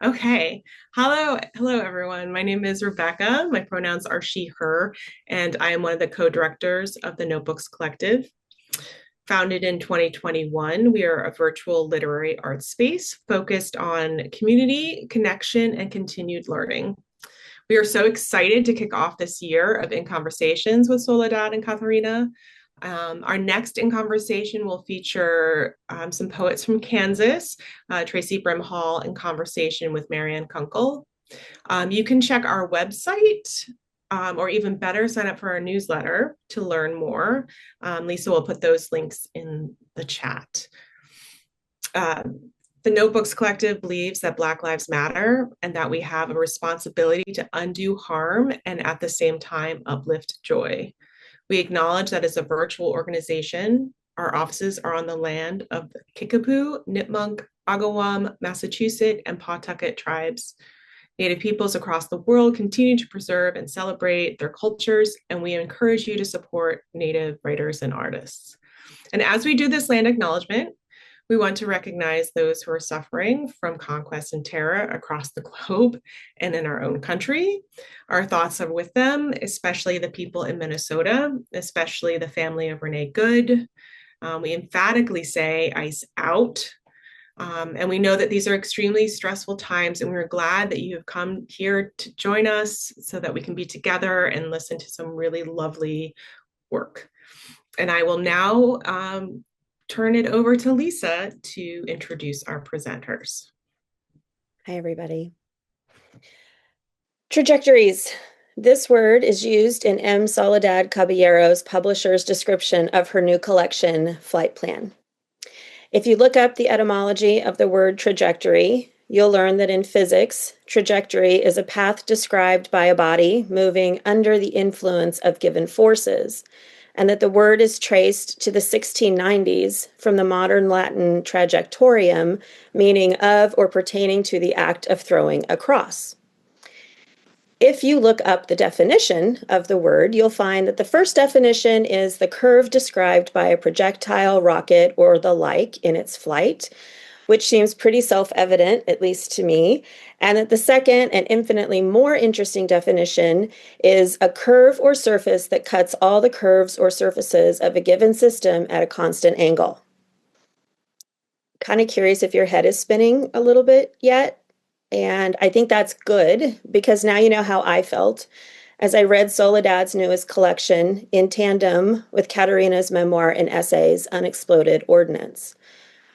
Okay. Hello everyone. My name is Rebecca. My pronouns are she, her, and I am one of the co-directors of the Notebooks Collective. Founded in 2021, we are a virtual literary arts space focused on community, connection, and continued learning. We are so excited to kick off this year of In Conversations with Soledad and Catharina. Our next In Conversation will feature some poets from Kansas, Tracy Brimhall in conversation with Marianne Kunkel. You can check our website, or even better, sign up for our newsletter to learn more. Lisa will put those links in the chat. The Notebooks Collective believes that Black Lives Matter and that we have a responsibility to undo harm and at the same time uplift joy. We acknowledge that as a virtual organization, our offices are on the land of the Kickapoo, Nipmuc, Agawam, Massachusetts, and Pawtucket tribes. Native peoples across the world continue to preserve and celebrate their cultures, and we encourage you to support Native writers and artists. And as we do this land acknowledgement, we want to recognize those who are suffering from conquest and terror across the globe and in our own country. Our thoughts are with them, especially the people in Minnesota, especially the family of Renee Good. We emphatically say ICE out. And we know that these are extremely stressful times, and we're glad that you have come here to join us so that we can be together and listen to some really lovely work. And I will now turn it over to Lisa to introduce our presenters. Hi, everybody. Trajectories. This word is used in M. Soledad Caballero's publisher's description of her new collection, Flight Plan. If you look up the etymology of the word trajectory, you'll learn that in physics, trajectory is a path described by a body moving under the influence of given forces, and that the word is traced to the 1690s from the modern Latin trajectorium, meaning of or pertaining to the act of throwing a cross. If you look up the definition of the word, you'll find that the first definition is the curve described by a projectile, rocket, or the like in its flight, which seems pretty self-evident, at least to me, and that the second and infinitely more interesting definition is a curve or surface that cuts all the curves or surfaces of a given system at a constant angle. Kind of curious if your head is spinning a little bit yet, and I think that's good because now you know how I felt as I read Soledad's newest collection in tandem with Catharina's memoir and essays, Unexploded Ordnance.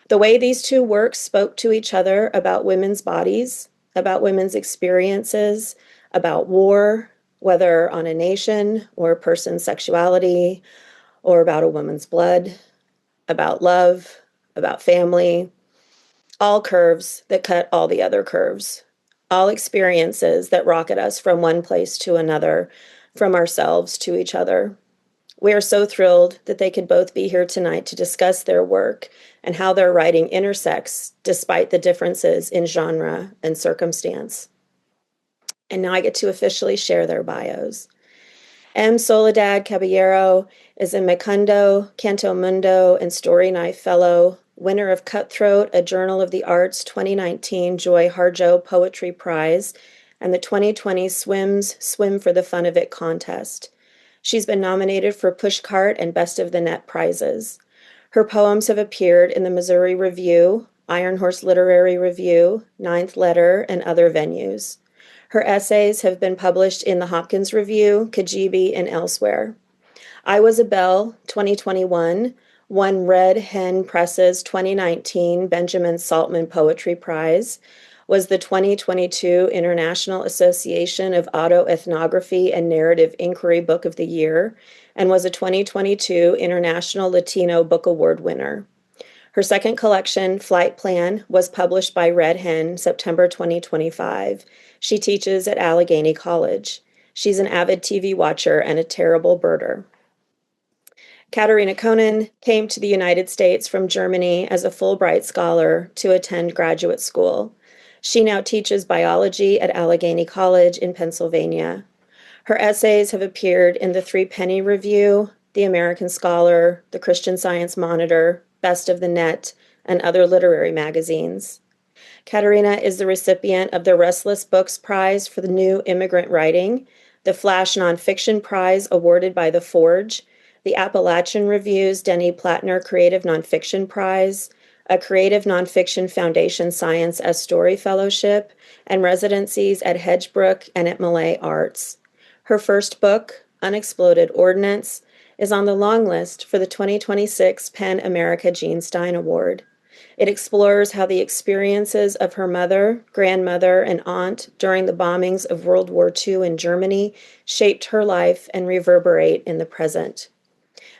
The way these two works spoke to each other about women's bodies, about women's experiences, about war, whether on a nation or a person's sexuality, or about a woman's blood, about love, about family, all curves that cut all the other curves, all experiences that rocket us from one place to another, from ourselves to each other. We are so thrilled that they could both be here tonight to discuss their work and how their writing intersects despite the differences in genre and circumstance. And now I get to officially share their bios. M. Soledad Caballero is a Macondo, Canto Mundo, and Story Knife Fellow, winner of Cutthroat, a Journal of the Arts 2019 Joy Harjo Poetry Prize, and the 2020 Swim for the Fun of It contest. She's been nominated for Pushcart and Best of the Net prizes. Her poems have appeared in the Missouri Review, Iron Horse Literary Review, Ninth Letter, and other venues. Her essays have been published in the Hopkins Review, Kajibi, and elsewhere. I Was a Belle, 2021, won Red Hen Press's 2019 Benjamin Saltman Poetry Prize, was the 2022 International Association of Autoethnography and Narrative Inquiry Book of the Year, and was a 2022 International Latino Book Award winner. Her second collection, Flight Plan, was published by Red Hen, September 2025. She teaches at Allegheny College. She's an avid TV watcher and a terrible birder. Catharina Coenen came to the United States from Germany as a Fulbright scholar to attend graduate school. She now teaches biology at Allegheny College in Pennsylvania. Her essays have appeared in the Three Penny Review, The American Scholar, The Christian Science Monitor, Best of the Net, and other literary magazines. Catharina is the recipient of the Restless Books Prize for the New Immigrant Writing, the Flash Nonfiction Prize awarded by The Forge, the Appalachian Review's Denny Plattner Creative Nonfiction Prize, a Creative Nonfiction Foundation Science as Story Fellowship, and residencies at Hedgebrook and at Malay Arts. Her first book, Unexploded Ordnance, is on the long list for the 2026 PEN America Jean Stein Award. It explores how the experiences of her mother, grandmother, and aunt during the bombings of World War II in Germany shaped her life and reverberate in the present.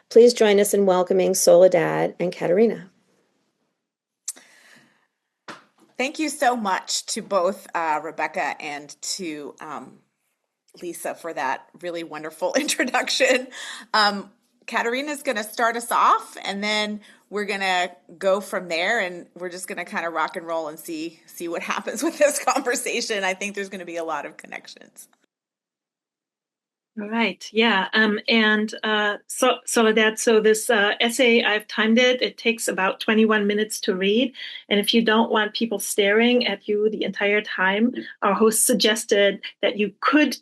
Please join us in welcoming Soledad and Catharina. Thank you so much to both Rebecca and to Lisa for that really wonderful introduction. Catharina is going to start us off, and then we're going to go from there, and we're just going to kind of rock and roll and see what happens with this conversation. I think there's going to be a lot of connections. All right. Yeah. So Soledad, so this essay, I've timed it. It takes about 21 minutes to read. And if you don't want people staring at you the entire time, our host suggested that you could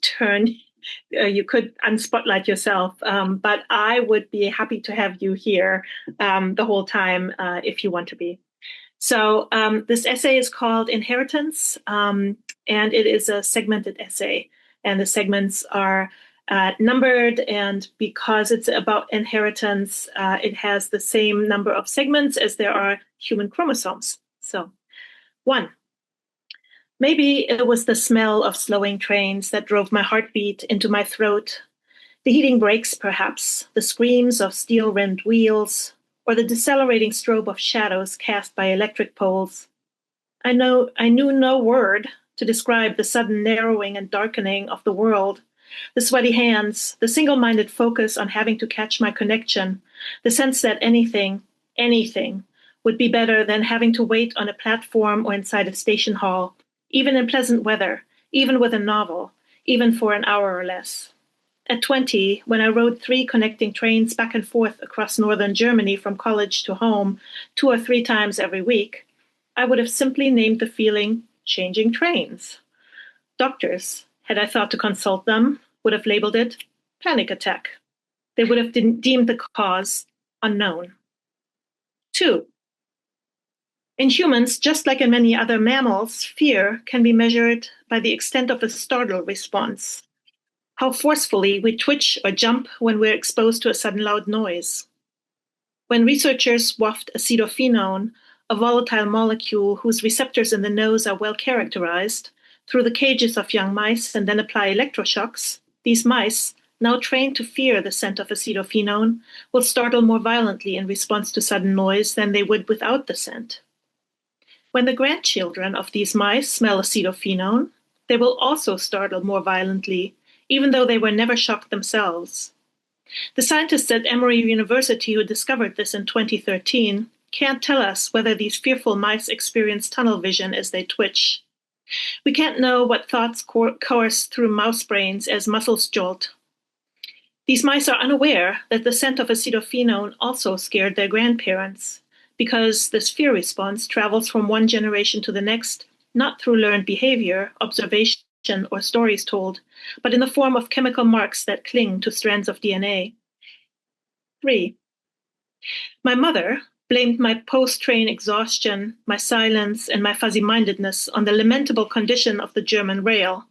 unspotlight yourself. But I would be happy to have you here the whole time if you want to be. So this essay is called Inheritance, and it is a segmented essay. And the segments are numbered, and because it's about inheritance, it has the same number of segments as there are human chromosomes. So 1. Maybe it was the smell of slowing trains that drove my heartbeat into my throat. The heating brakes, perhaps, the screams of steel-rimmed wheels, or the decelerating strobe of shadows cast by electric poles. I knew no word to describe the sudden narrowing and darkening of the world, the sweaty hands, the single-minded focus on having to catch my connection, the sense that anything would be better than having to wait on a platform or inside a station hall, even in pleasant weather, even with a novel, even for an hour or less. At 20, when I rode 3 connecting trains back and forth across northern Germany from college to home 2 or 3 times every week, I would have simply named the feeling changing trains. Doctors, had I thought to consult them, would have labeled it panic attack. They would have deemed the cause unknown. 2. In humans, just like in many other mammals, fear can be measured by the extent of a startle response. How forcefully we twitch or jump when we're exposed to a sudden loud noise. When researchers waft acetophenone, a volatile molecule whose receptors in the nose are well characterized, through the cages of young mice and then apply electroshocks, these mice, now trained to fear the scent of acetophenone, will startle more violently in response to sudden noise than they would without the scent. When the grandchildren of these mice smell acetophenone, they will also startle more violently, even though they were never shocked themselves. The scientists at Emory University who discovered this in 2013 can't tell us whether these fearful mice experience tunnel vision as they twitch. We can't know what thoughts course through mouse brains as muscles jolt. These mice are unaware that the scent of acetophenone also scared their grandparents, because this fear response travels from one generation to the next, not through learned behavior, observation, or stories told, but in the form of chemical marks that cling to strands of DNA. 3. My mother blamed my post-train exhaustion, my silence, and my fuzzy-mindedness on the lamentable condition of the German rail,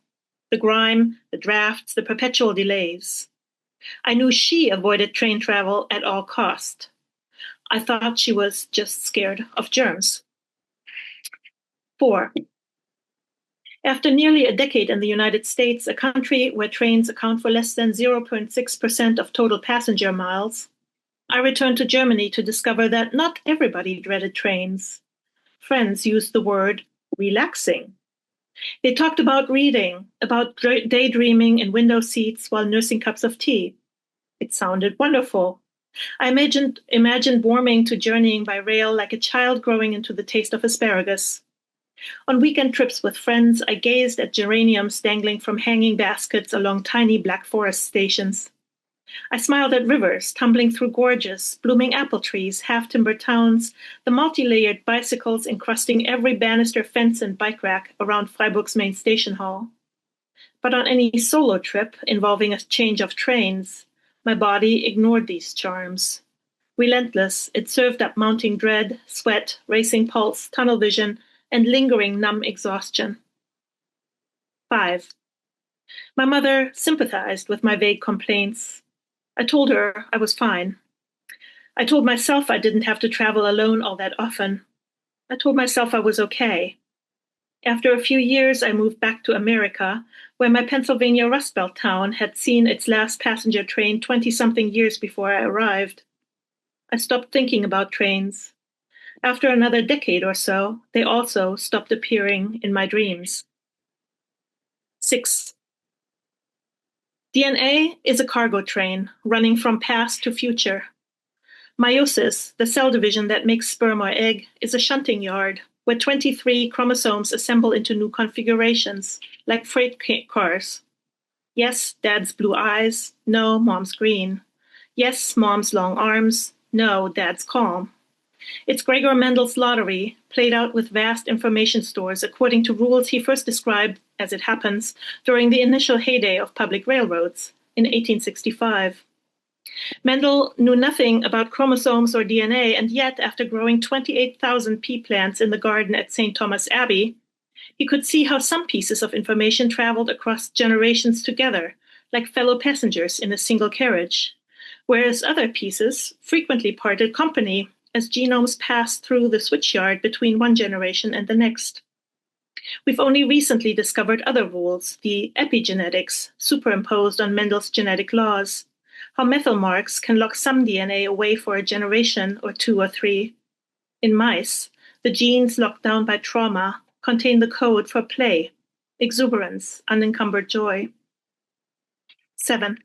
the grime, the drafts, the perpetual delays. I knew she avoided train travel at all cost. I thought she was just scared of germs. 4. After nearly a decade in the United States, a country where trains account for less than 0.6% of total passenger miles, I returned to Germany to discover that not everybody dreaded trains. Friends used the word relaxing. They talked about reading, about daydreaming in window seats while nursing cups of tea. It sounded wonderful. I imagined warming to journeying by rail like a child growing into the taste of asparagus. On weekend trips with friends, I gazed at geraniums dangling from hanging baskets along tiny Black Forest stations. I smiled at rivers tumbling through gorges, blooming apple trees, half-timbered towns, the multi-layered bicycles encrusting every banister, fence, and bike rack around Freiburg's main station hall. But on any solo trip involving a change of trains, my body ignored these charms. Relentless, it served up mounting dread, sweat, racing pulse, tunnel vision, and lingering numb exhaustion. 5. My mother sympathized with my vague complaints. I told her I was fine. I told myself I didn't have to travel alone all that often. I told myself I was okay. After a few years, I moved back to America, where my Pennsylvania Rust Belt town had seen its last passenger train 20-something years before I arrived. I stopped thinking about trains. After another decade or so, they also stopped appearing in my dreams. 6. DNA is a cargo train running from past to future. Meiosis, the cell division that makes sperm or egg, is a shunting yard where 23 chromosomes assemble into new configurations, like freight cars. Yes, Dad's blue eyes. No, Mom's green. Yes, Mom's long arms. No, Dad's calm. It's Gregor Mendel's lottery, played out with vast information stores according to rules he first described, as it happens, during the initial heyday of public railroads in 1865. Mendel knew nothing about chromosomes or DNA, and yet, after growing 28,000 pea plants in the garden at St. Thomas Abbey, he could see how some pieces of information traveled across generations together, like fellow passengers in a single carriage, whereas other pieces frequently parted company as genomes passed through the switchyard between one generation and the next. We've only recently discovered other rules, the epigenetics, superimposed on Mendel's genetic laws, how methyl marks can lock some DNA away for a generation or 2 or 3. In mice, the genes locked down by trauma contain the code for play, exuberance, unencumbered joy. 7.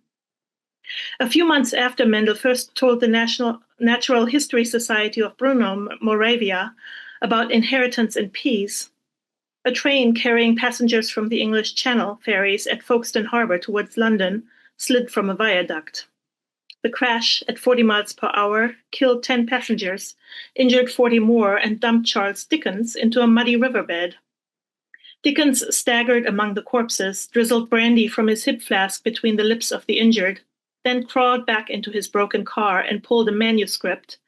A few months after Mendel first told the Natural History Society of Brno, Moravia, about inheritance in peas, a train carrying passengers from the English Channel ferries at Folkestone Harbour towards London slid from a viaduct. The crash, at 40 miles per hour, killed 10 passengers, injured 40 more, and dumped Charles Dickens into a muddy riverbed. Dickens staggered among the corpses, drizzled brandy from his hip flask between the lips of the injured, then crawled back into his broken car and pulled a manuscript,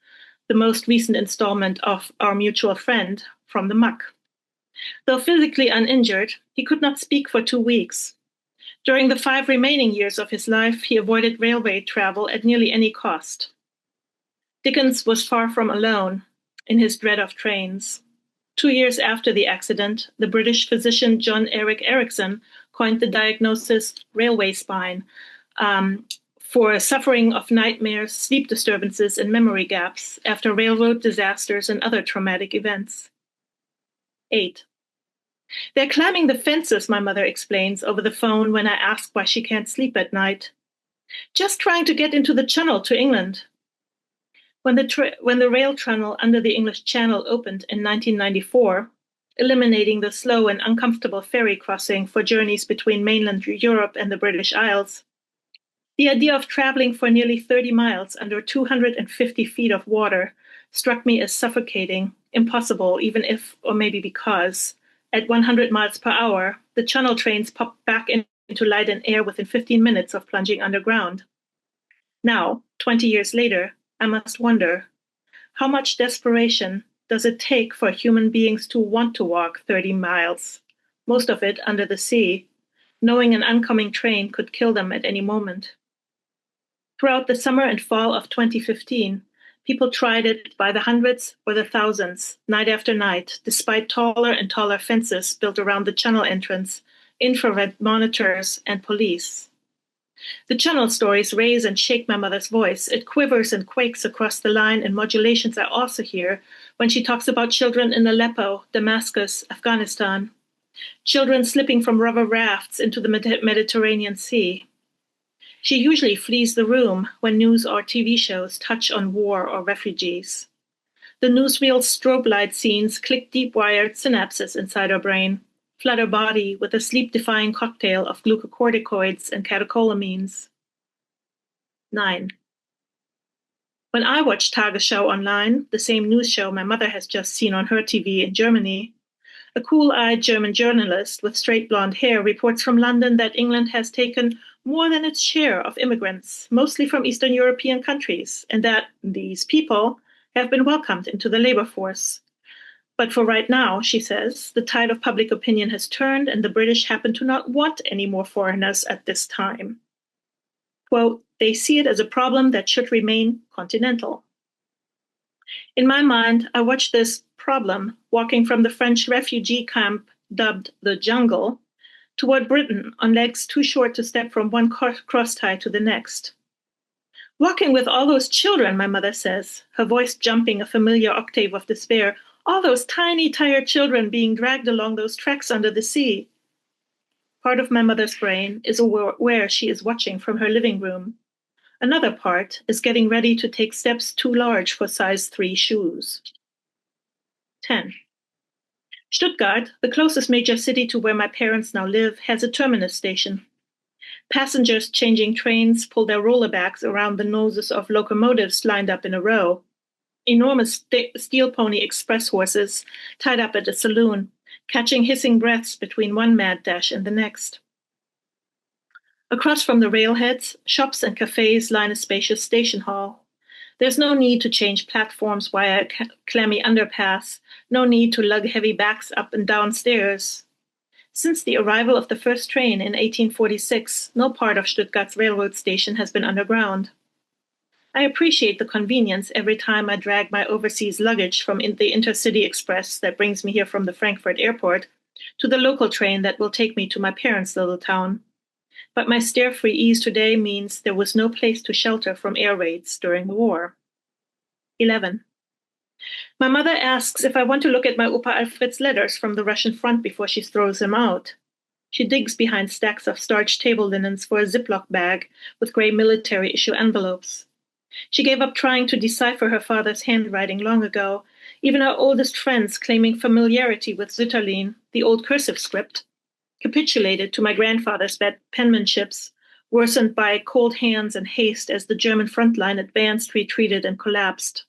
the most recent installment of Our Mutual Friend, from the muck. Though physically uninjured, he could not speak for 2 weeks. During the 5 remaining years of his life, he avoided railway travel at nearly any cost. Dickens was far from alone in his dread of trains. 2 years after the accident, the British physician John Erik Erikson coined the diagnosis railway spine for suffering of nightmares, sleep disturbances, and memory gaps after railroad disasters and other traumatic events. 8. They're climbing the fences, my mother explains over the phone when I ask why she can't sleep at night. Just trying to get into the Channel to England. When the rail tunnel under the English Channel opened in 1994, eliminating the slow and uncomfortable ferry crossing for journeys between mainland Europe and the British Isles, the idea of traveling for nearly 30 miles under 250 feet of water struck me as suffocating, impossible, even if, or maybe because, at 100 miles per hour, the Channel trains popped back into light and air within 15 minutes of plunging underground. Now, 20 years later, I must wonder, how much desperation does it take for human beings to want to walk 30 miles, most of it under the sea, knowing an oncoming train could kill them at any moment? Throughout the summer and fall of 2015, people tried it by the hundreds or the thousands, night after night, despite taller and taller fences built around the Channel entrance, infrared monitors, and police. The Channel stories raise and shake my mother's voice. It quivers and quakes across the line in modulations I also hear when she talks about children in Aleppo, Damascus, Afghanistan, children slipping from rubber rafts into the Mediterranean Sea. She usually flees the room when news or TV shows touch on war or refugees. The newsreel's strobe light scenes click deep-wired synapses inside her brain, flood her body with a sleep-defying cocktail of glucocorticoids and catecholamines. 9. When I watch Tagesschau online, the same news show my mother has just seen on her TV in Germany, a cool-eyed German journalist with straight blonde hair reports from London that England has taken more than its share of immigrants, mostly from Eastern European countries, and that these people have been welcomed into the labor force. But for right now, she says, the tide of public opinion has turned and the British happen to not want any more foreigners at this time. Quote, they see it as a problem that should remain continental. In my mind, I watch this problem walking from the French refugee camp dubbed the jungle toward Britain on legs too short to step from one cross-tie to the next. Walking with all those children, my mother says, her voice jumping a familiar octave of despair, all those tiny, tired children being dragged along those tracks under the sea. Part of my mother's brain is aware she is watching from her living room. Another part is getting ready to take steps too large for size 3 shoes. 10. Stuttgart, the closest major city to where my parents now live, has a terminus station. Passengers changing trains pull their roller bags around the noses of locomotives lined up in a row. Enormous steel pony express horses tied up at a saloon, catching hissing breaths between one mad dash and the next. Across from the railheads, shops and cafes line a spacious station hall. There's no need to change platforms via a clammy underpass, no need to lug heavy bags up and down stairs. Since the arrival of the first train in 1846, no part of Stuttgart's railroad station has been underground. I appreciate the convenience every time I drag my overseas luggage from the Intercity Express that brings me here from the Frankfurt airport to the local train that will take me to my parents' little town. But my stair-free ease today means there was no place to shelter from air raids during the war. 11. My mother asks if I want to look at my Opa Alfred's letters from the Russian front before she throws them out. She digs behind stacks of starched table linens for a Ziploc bag with gray military-issue envelopes. She gave up trying to decipher her father's handwriting long ago, even our oldest friends claiming familiarity with Sütterlin, the old cursive script, capitulated to my grandfather's bad penmanships, worsened by cold hands and haste as the German front line advanced, retreated, and collapsed.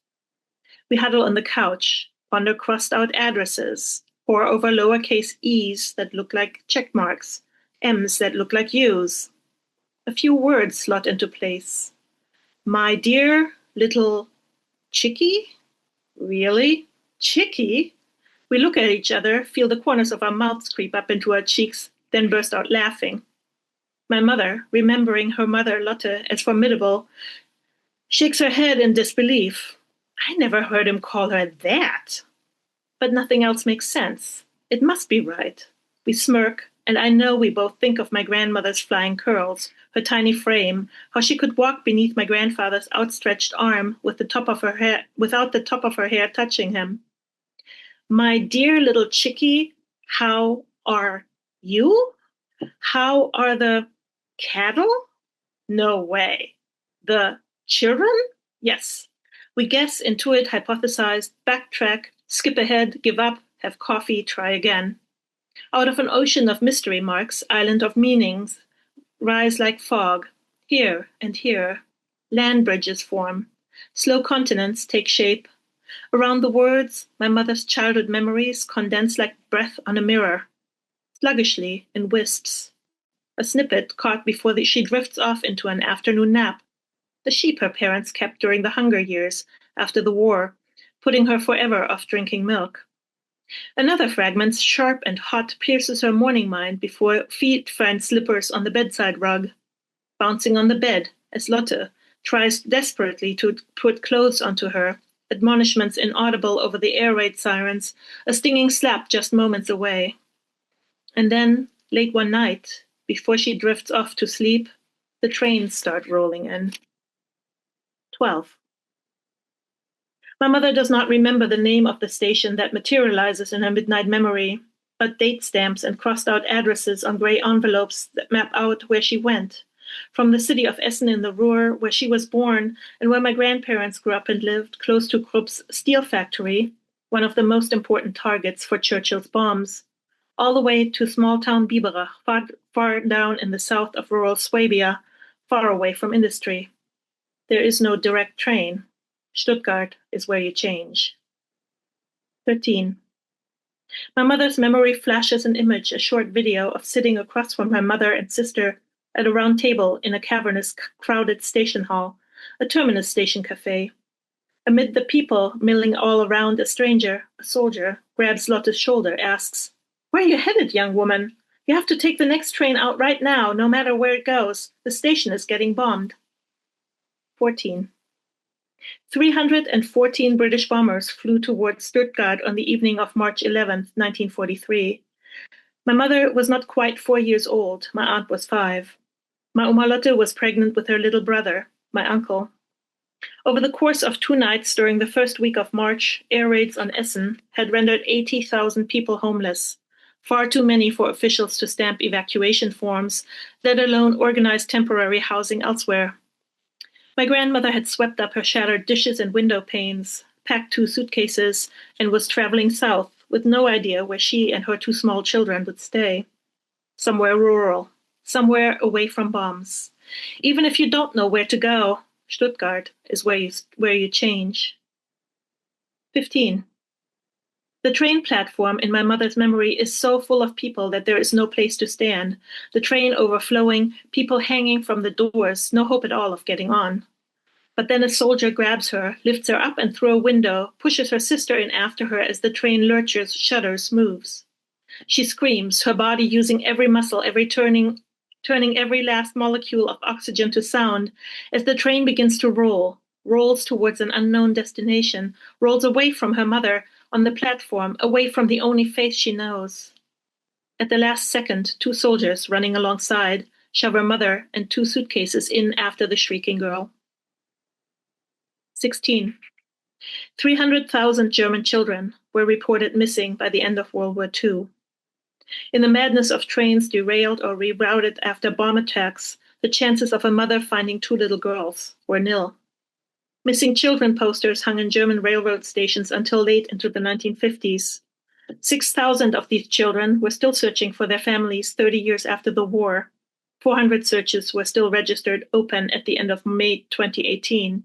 We huddle on the couch, ponder crossed-out addresses, pore over lowercase e's that look like check marks, m's that look like u's. A few words slot into place. My dear little chickie? Really? Chickie? We look at each other, feel the corners of our mouths creep up into our cheeks, then burst out laughing. My mother, remembering her mother Lotte as formidable, shakes her head in disbelief. I never heard him call her that. But nothing else makes sense. It must be right. We smirk, and I know we both think of my grandmother's flying curls, her tiny frame, how she could walk beneath my grandfather's outstretched arm with the top of her hair, without the top of her hair touching him. My dear little chickie, how are you? How are the cattle? No way. The children? Yes. We guess, intuit, hypothesize, backtrack, skip ahead, give up, have coffee, try again. Out of an ocean of mystery marks, island of meanings, rise like fog, here and here. Land bridges form. Slow continents take shape. Around the words, my mother's childhood memories condense like breath on a mirror. Sluggishly, in wisps. A snippet caught before she drifts off into an afternoon nap. The sheep her parents kept during the hunger years after the war, putting her forever off drinking milk. Another fragment, sharp and hot, pierces her morning mind before feet find slippers on the bedside rug. Bouncing on the bed as Lotte tries desperately to put clothes onto her, admonishments inaudible over the air raid sirens, a stinging slap just moments away. And then, late one night, before she drifts off to sleep, the trains start rolling in. 12. My mother does not remember the name of the station that materializes in her midnight memory, but date stamps and crossed-out addresses on gray envelopes that map out where she went, from the city of Essen in the Ruhr, where she was born and where my grandparents grew up and lived, close to Krupp's steel factory, one of the most important targets for Churchill's bombs, all the way to small-town Biberach, far down in the south of rural Swabia, far away from industry. There is no direct train. Stuttgart is where you change. 13. My mother's memory flashes an image, a short video of sitting across from her mother and sister at a round table in a cavernous, crowded station hall, a terminus station cafe. Amid the people milling all around, a stranger, a soldier, grabs Lotte's shoulder, asks, "Where are you headed, young woman? You have to take the next train out right now, no matter where it goes. The station is getting bombed." 14. 314 British bombers flew towards Stuttgart on the evening of March 11, 1943. My mother was not quite 4 years old. My aunt was 5. My Oma Lotte was pregnant with her little brother, my uncle. Over the course of 2 nights during the first week of March, air raids on Essen had rendered 80,000 people homeless, far too many for officials to stamp evacuation forms, let alone organize temporary housing elsewhere. My grandmother had swept up her shattered dishes and window panes, packed 2 suitcases, and was traveling south with no idea where she and her 2 small children would stay. Somewhere rural, somewhere away from bombs. Even if you don't know where to go, Stuttgart is where you change. 15. The train platform in my mother's memory is so full of people that there is no place to stand. The train overflowing, people hanging from the doors, no hope at all of getting on. But then a soldier grabs her, lifts her up and through a window, pushes her sister in after her as the train lurches, shudders, moves. She screams, her body using every muscle, turning every last molecule of oxygen to sound, as the train begins to roll, rolls towards an unknown destination, rolls away from her mother on the platform, away from the only face she knows. At the last second, 2 soldiers running alongside shove her mother and 2 suitcases in after the shrieking girl. 16. 300,000 German children were reported missing by the end of World War II. In the madness of trains derailed or rerouted after bomb attacks, the chances of a mother finding 2 little girls were nil. Missing children posters hung in German railroad stations until late into the 1950s. 6,000 of these children were still searching for their families 30 years after the war. 400 searches were still registered open at the end of May 2018.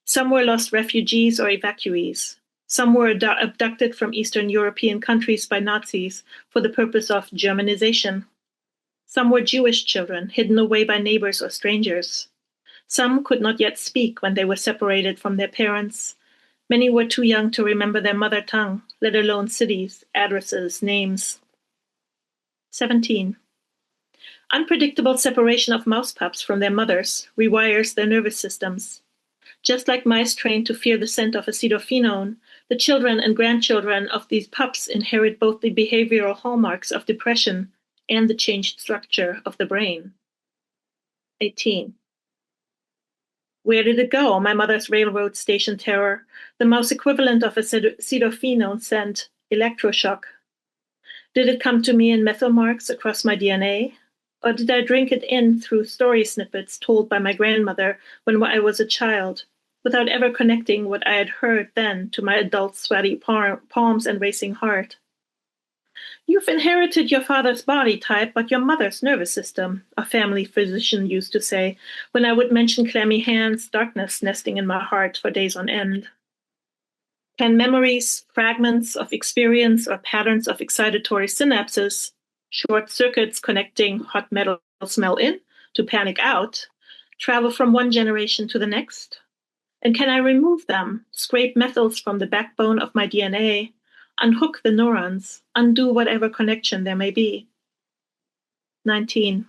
Some were lost refugees or evacuees. Some were abducted from Eastern European countries by Nazis for the purpose of Germanization. Some were Jewish children, hidden away by neighbors or strangers. Some could not yet speak when they were separated from their parents. Many were too young to remember their mother tongue, let alone cities, addresses, names. 17. Unpredictable separation of mouse pups from their mothers rewires their nervous systems. Just like mice trained to fear the scent of acetophenone, the children and grandchildren of these pups inherit both the behavioral hallmarks of depression and the changed structure of the brain. 18. Where did it go, my mother's railroad station terror, the mouse equivalent of acetophenone scent, electroshock? Did it come to me in methyl marks across my DNA? Or did I drink it in through story snippets told by my grandmother when I was a child, without ever connecting what I had heard then to my adult sweaty palms and racing heart? "You've inherited your father's body type, but your mother's nervous system," a family physician used to say when I would mention clammy hands, darkness nesting in my heart for days on end. Can memories, fragments of experience, or patterns of excitatory synapses, short circuits connecting hot metal smell in to panic out, travel from one generation to the next? And can I remove them, scrape methyls from the backbone of my DNA, unhook the neurons, undo whatever connection there may be? 19.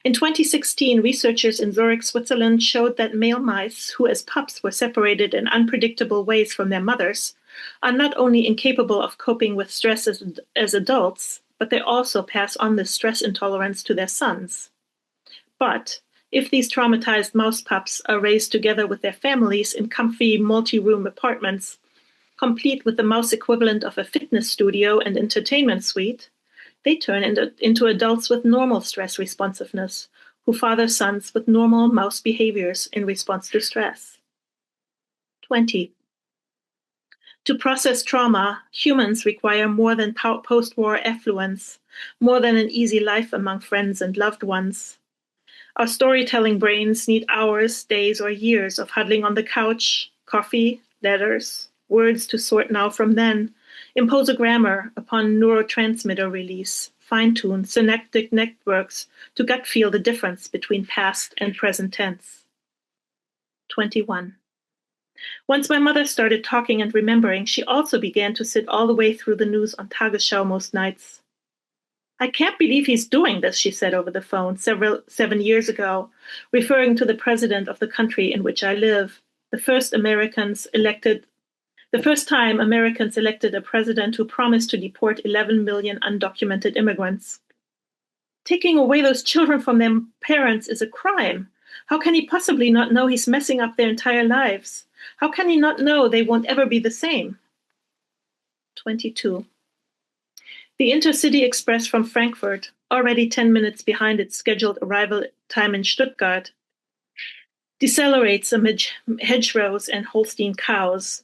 In 2016, researchers in Zurich, Switzerland showed that male mice who as pups were separated in unpredictable ways from their mothers are not only incapable of coping with stress as adults, but they also pass on this stress intolerance to their sons. But if these traumatized mouse pups are raised together with their families in comfy multi-room apartments, complete with the mouse equivalent of a fitness studio and entertainment suite, they turn into adults with normal stress responsiveness, who father sons with normal mouse behaviors in response to stress. 20. To process trauma, humans require more than post-war affluence, more than an easy life among friends and loved ones. Our storytelling brains need hours, days, or years of huddling on the couch, coffee, letters, words to sort now from then, impose a grammar upon neurotransmitter release, fine-tune synaptic networks to gut feel the difference between past and present tense. 21. Once my mother started talking and remembering, she also began to sit all the way through the news on Tagesschau most nights. I can't believe he's doing this, she said over the phone 7 years ago, referring to the president of the country in which I live, the first time Americans elected a president who promised to deport 11 million undocumented immigrants. Taking away those children from their parents is a crime. How can he possibly not know he's messing up their entire lives? How can he not know they won't ever be the same? 22. The Intercity Express from Frankfurt, already 10 minutes behind its scheduled arrival time in Stuttgart, decelerates amid hedgerows and Holstein cows.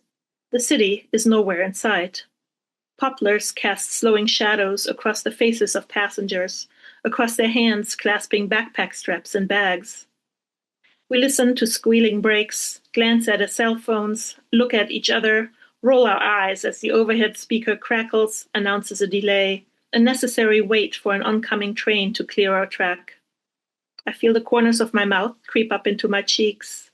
The city is nowhere in sight. Poplars cast slowing shadows across the faces of passengers, across their hands clasping backpack straps and bags. We listen to squealing brakes, glance at our cell phones, look at each other, roll our eyes as the overhead speaker crackles, announces a delay, a necessary wait for an oncoming train to clear our track. I feel the corners of my mouth creep up into my cheeks.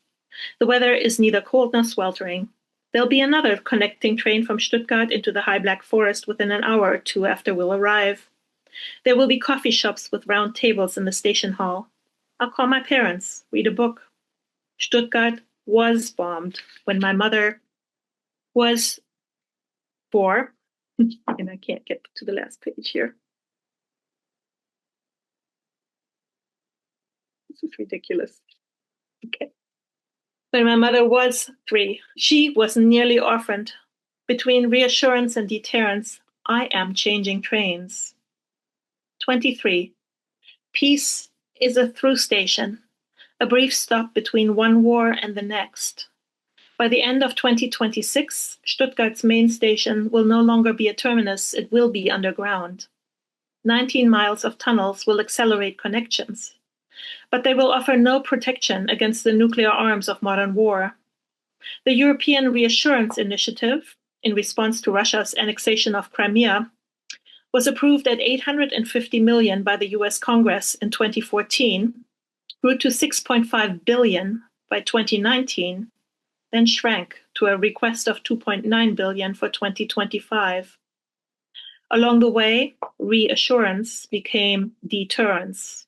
The weather is neither cold nor sweltering. There'll be another connecting train from Stuttgart into the high black forest within an hour or two after we'll arrive. There will be coffee shops with round tables in the station hall. I'll call my parents, read a book. Stuttgart was bombed when my mother was 4, and I can't get to the last page here. This is ridiculous. Okay. When my mother was 3, she was nearly orphaned. Between reassurance and deterrence, I am changing trains. 23. Peace is a through station, a brief stop between one war and the next. By the end of 2026, Stuttgart's main station will no longer be a terminus, it will be underground. 19 miles of tunnels will accelerate connections, but they will offer no protection against the nuclear arms of modern war. The European Reassurance Initiative, in response to Russia's annexation of Crimea, was approved at $850 million by the US Congress in 2014, grew to $6.5 billion by 2019, then shrank to a request of $2.9 billion for 2025. Along the way, reassurance became deterrence.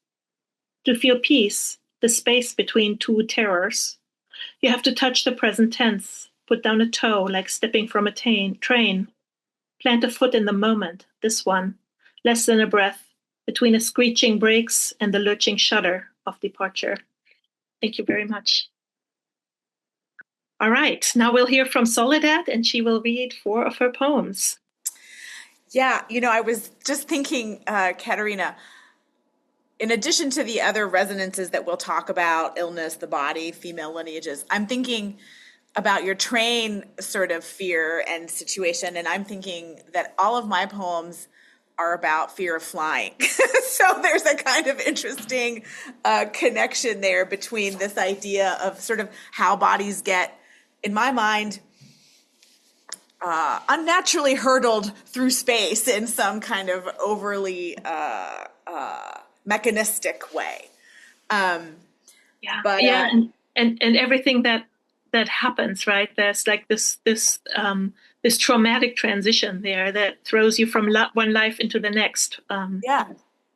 To feel peace, the space between two terrors, you have to touch the present tense, put down a toe like stepping from a train, plant a foot in the moment, this one, less than a breath, between a screeching brakes and the lurching shudder of departure. Thank you very much. All right, now we'll hear from Soledad, and she will read 4 of her poems. Yeah, I was just thinking, Catharina, in addition to the other resonances that we'll talk about, illness, the body, female lineages, I'm thinking about your train sort of fear and situation, and I'm thinking that all of my poems are about fear of flying. So there's a kind of interesting connection there between this idea of sort of how bodies get, in my mind, unnaturally hurdled through space in some kind of overly mechanistic way. And everything that happens, right? There's like this traumatic transition there that throws you from one life into the next. Yeah,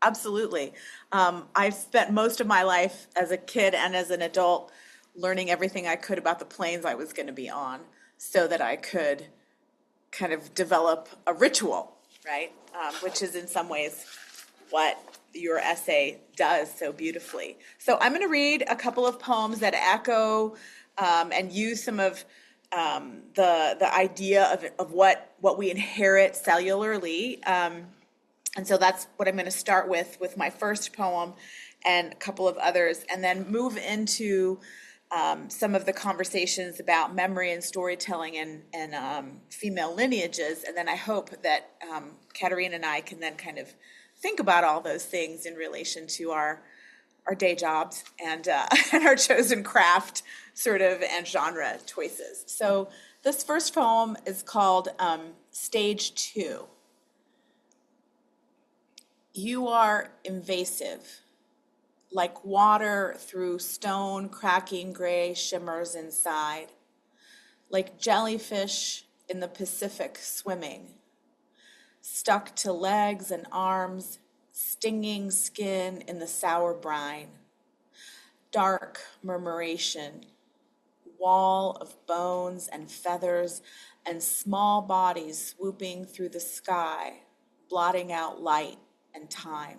absolutely. I've spent most of my life as a kid and as an adult learning everything I could about the planes I was going to be on so that I could kind of develop a ritual, right? Which is in some ways what your essay does so beautifully. So I'm going to read a couple of poems that echo and use some of the idea of what we inherit cellularly. And so that's what I'm going to start with my first poem and a couple of others, and then move into some of the conversations about memory and storytelling and female lineages. And then I hope that Catharina and I can then kind of think about all those things in relation to our our day jobs and and our chosen craft sort of and genre choices. So this first poem is called Stage 2. You are invasive, like water through stone cracking gray shimmers inside, like jellyfish in the Pacific swimming, stuck to legs and arms, stinging skin in the sour brine, dark murmuration, wall of bones and feathers and small bodies swooping through the sky, blotting out light and time.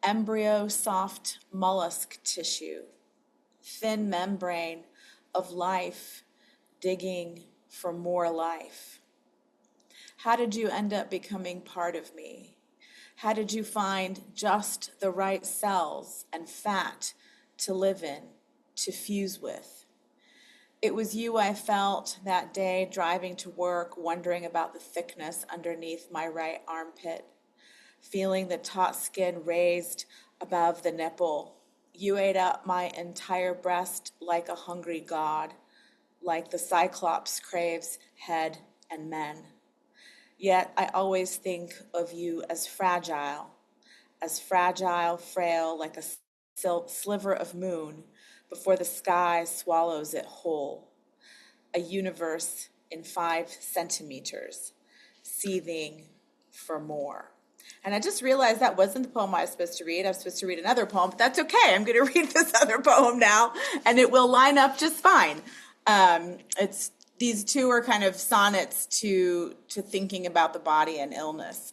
Embryo soft mollusk tissue, thin membrane of life digging for more life. How did you end up becoming part of me? How did you find just the right cells and fat to live in, to fuse with? It was you I felt that day driving to work, wondering about the thickness underneath my right armpit, feeling the taut skin raised above the nipple. You ate up my entire breast like a hungry god, like the Cyclops craves head and men. Yet I always think of you as fragile, frail, like a sliver of moon before the sky swallows it whole. A universe in 5 centimeters, seething for more. And I just realized that wasn't the poem I was supposed to read. I was supposed to read another poem, but that's okay. I'm going to read this other poem now, and it will line up just fine. These two are kind of sonnets to thinking about the body and illness.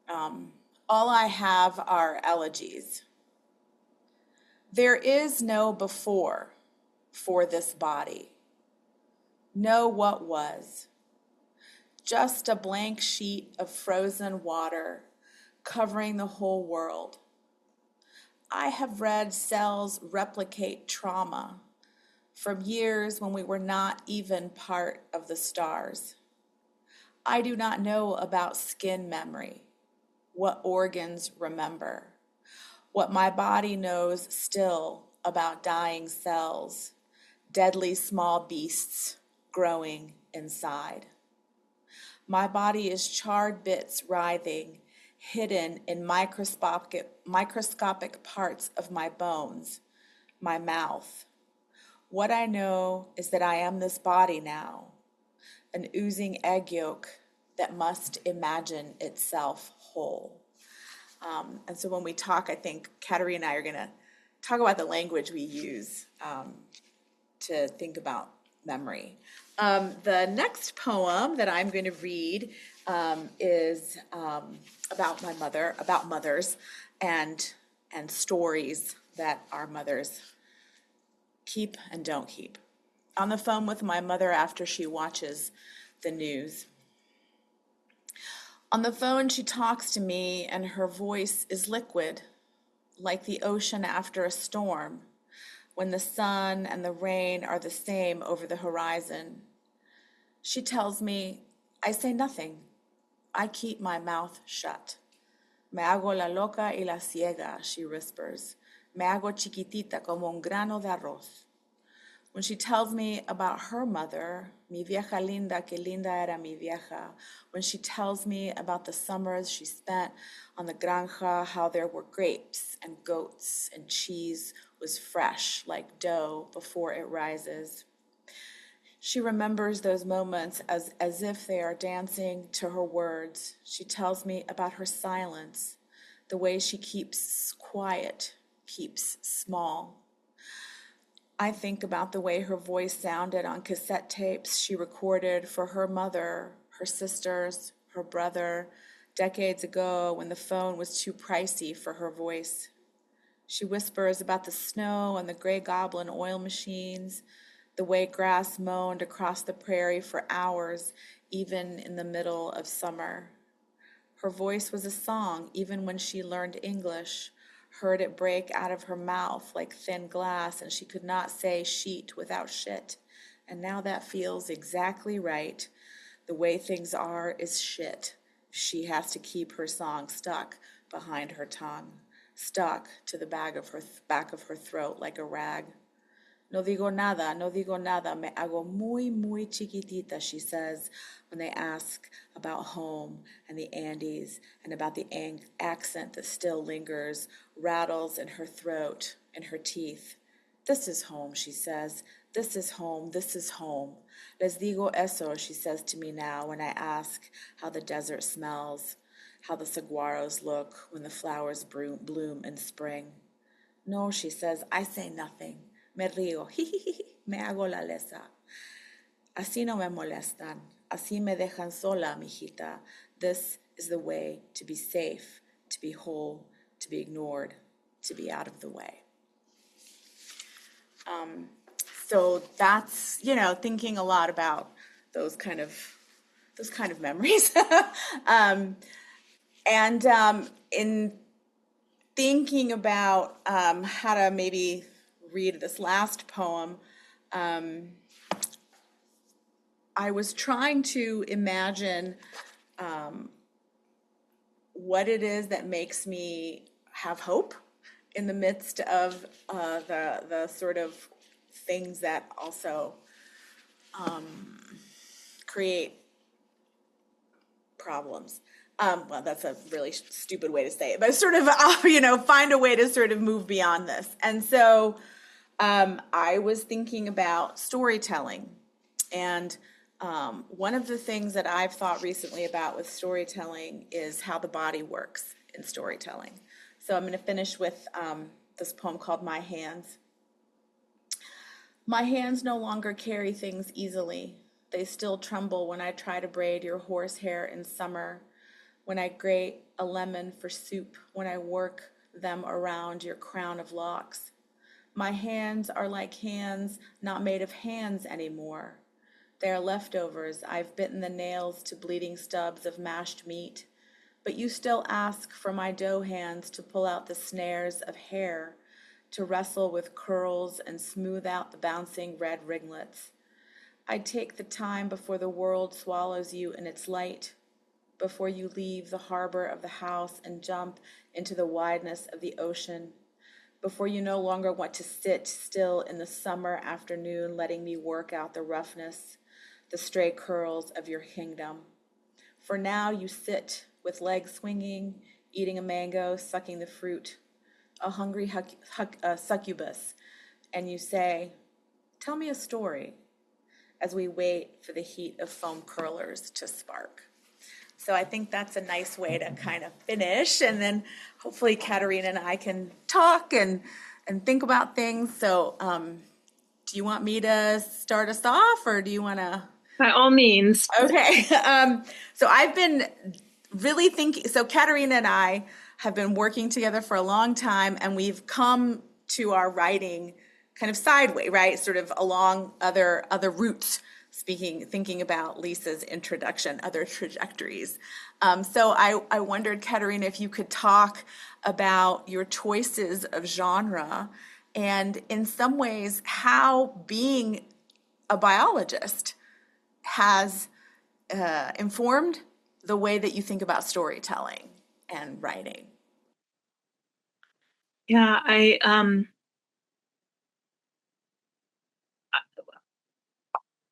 All I have are elegies. There is no before for this body. No what was. Just a blank sheet of frozen water covering the whole world. I have read cells replicate trauma from years when we were not even part of the stars. I do not know about skin memory, what organs remember, what my body knows still about dying cells, deadly small beasts growing inside. My body is charred bits writhing, hidden in microscopic parts of my bones, my mouth. What I know is that I am this body now, an oozing egg yolk that must imagine itself whole. And so when we talk, I think Catharina and I are going to talk about the language we use to think about memory. The next poem that I'm going to read is about my mother, about mothers and stories that our mothers keep and don't keep. On the phone with my mother after she watches the news. On the phone, she talks to me and her voice is liquid, like the ocean after a storm, when the sun and the rain are the same over the horizon. She tells me, I say nothing. I keep my mouth shut. Me hago la loca y la ciega, she whispers. Me hago chiquitita como un grano de arroz. When she tells me about her mother, mi vieja linda, que linda era mi vieja, when she tells me about the summers she spent on the granja, how there were grapes and goats and cheese was fresh like dough before it rises. She remembers those moments as if they are dancing to her words. She tells me about her silence, the way she keeps quiet, keeps small. I think about the way her voice sounded on cassette tapes she recorded for her mother, her sisters, her brother, decades ago when the phone was too pricey for her voice. She whispers about the snow and the gray goblin oil machines, the way grass moaned across the prairie for hours, even in the middle of summer. Her voice was a song even when she learned English, heard it break out of her mouth like thin glass, and she could not say sheet without shit. And now that feels exactly right. The way things are is shit. She has to keep her song stuck behind her tongue. stuck to the back of her throat like a rag. No digo nada, no digo nada, me hago muy, muy chiquitita, she says when they ask about home and the Andes and about the accent that still lingers, rattles in her throat, in her teeth. This is home, she says. This is home, this is home. Les digo eso, she says to me now when I ask how the desert smells, how the saguaros look when the flowers bloom in spring. No, she says, I say nothing. Me río, me hago la lesa. Así no me molestan. Así me dejan sola, mijita. This is the way to be safe, to be whole, to be ignored, to be out of the way. So that's, thinking a lot about those kind of memories. In thinking about how to maybe read this last poem, I was trying to imagine what it is that makes me have hope in the midst of the sort of things that also create problems. Well, that's a really stupid way to say it, but sort of, find a way to sort of move beyond this. And so I was thinking about storytelling. And one of the things that I've thought recently about with storytelling is how the body works in storytelling. So I'm going to finish with this poem called My Hands. My hands no longer carry things easily. They still tremble when I try to braid your horsehair in summer, when I grate a lemon for soup, when I work them around your crown of locks. My hands are like hands not made of hands anymore. They are leftovers. I've bitten the nails to bleeding stubs of mashed meat, but you still ask for my dough hands to pull out the snares of hair, to wrestle with curls and smooth out the bouncing red ringlets. I take the time before the world swallows you in its light, before you leave the harbor of the house and jump into the wideness of the ocean, before you no longer want to sit still in the summer afternoon letting me work out the roughness, the stray curls of your kingdom. For now you sit with legs swinging, eating a mango, sucking the fruit, a hungry succubus, and you say, tell me a story, as we wait for the heat of foam curlers to spark. So I think that's a nice way to kind of finish, and then hopefully Catharina and I can talk and think about things. So do you want me to start us off, or do you want to? By all means. Okay. So I've been really thinking, so Catharina and I have been working together for a long time, and we've come to our writing kind of sideways, right? Sort of along other routes, thinking about Lisa's introduction, other trajectories. So I wondered, Catharina, if you could talk about your choices of genre, and in some ways how being a biologist has informed the way that you think about storytelling and writing. Yeah,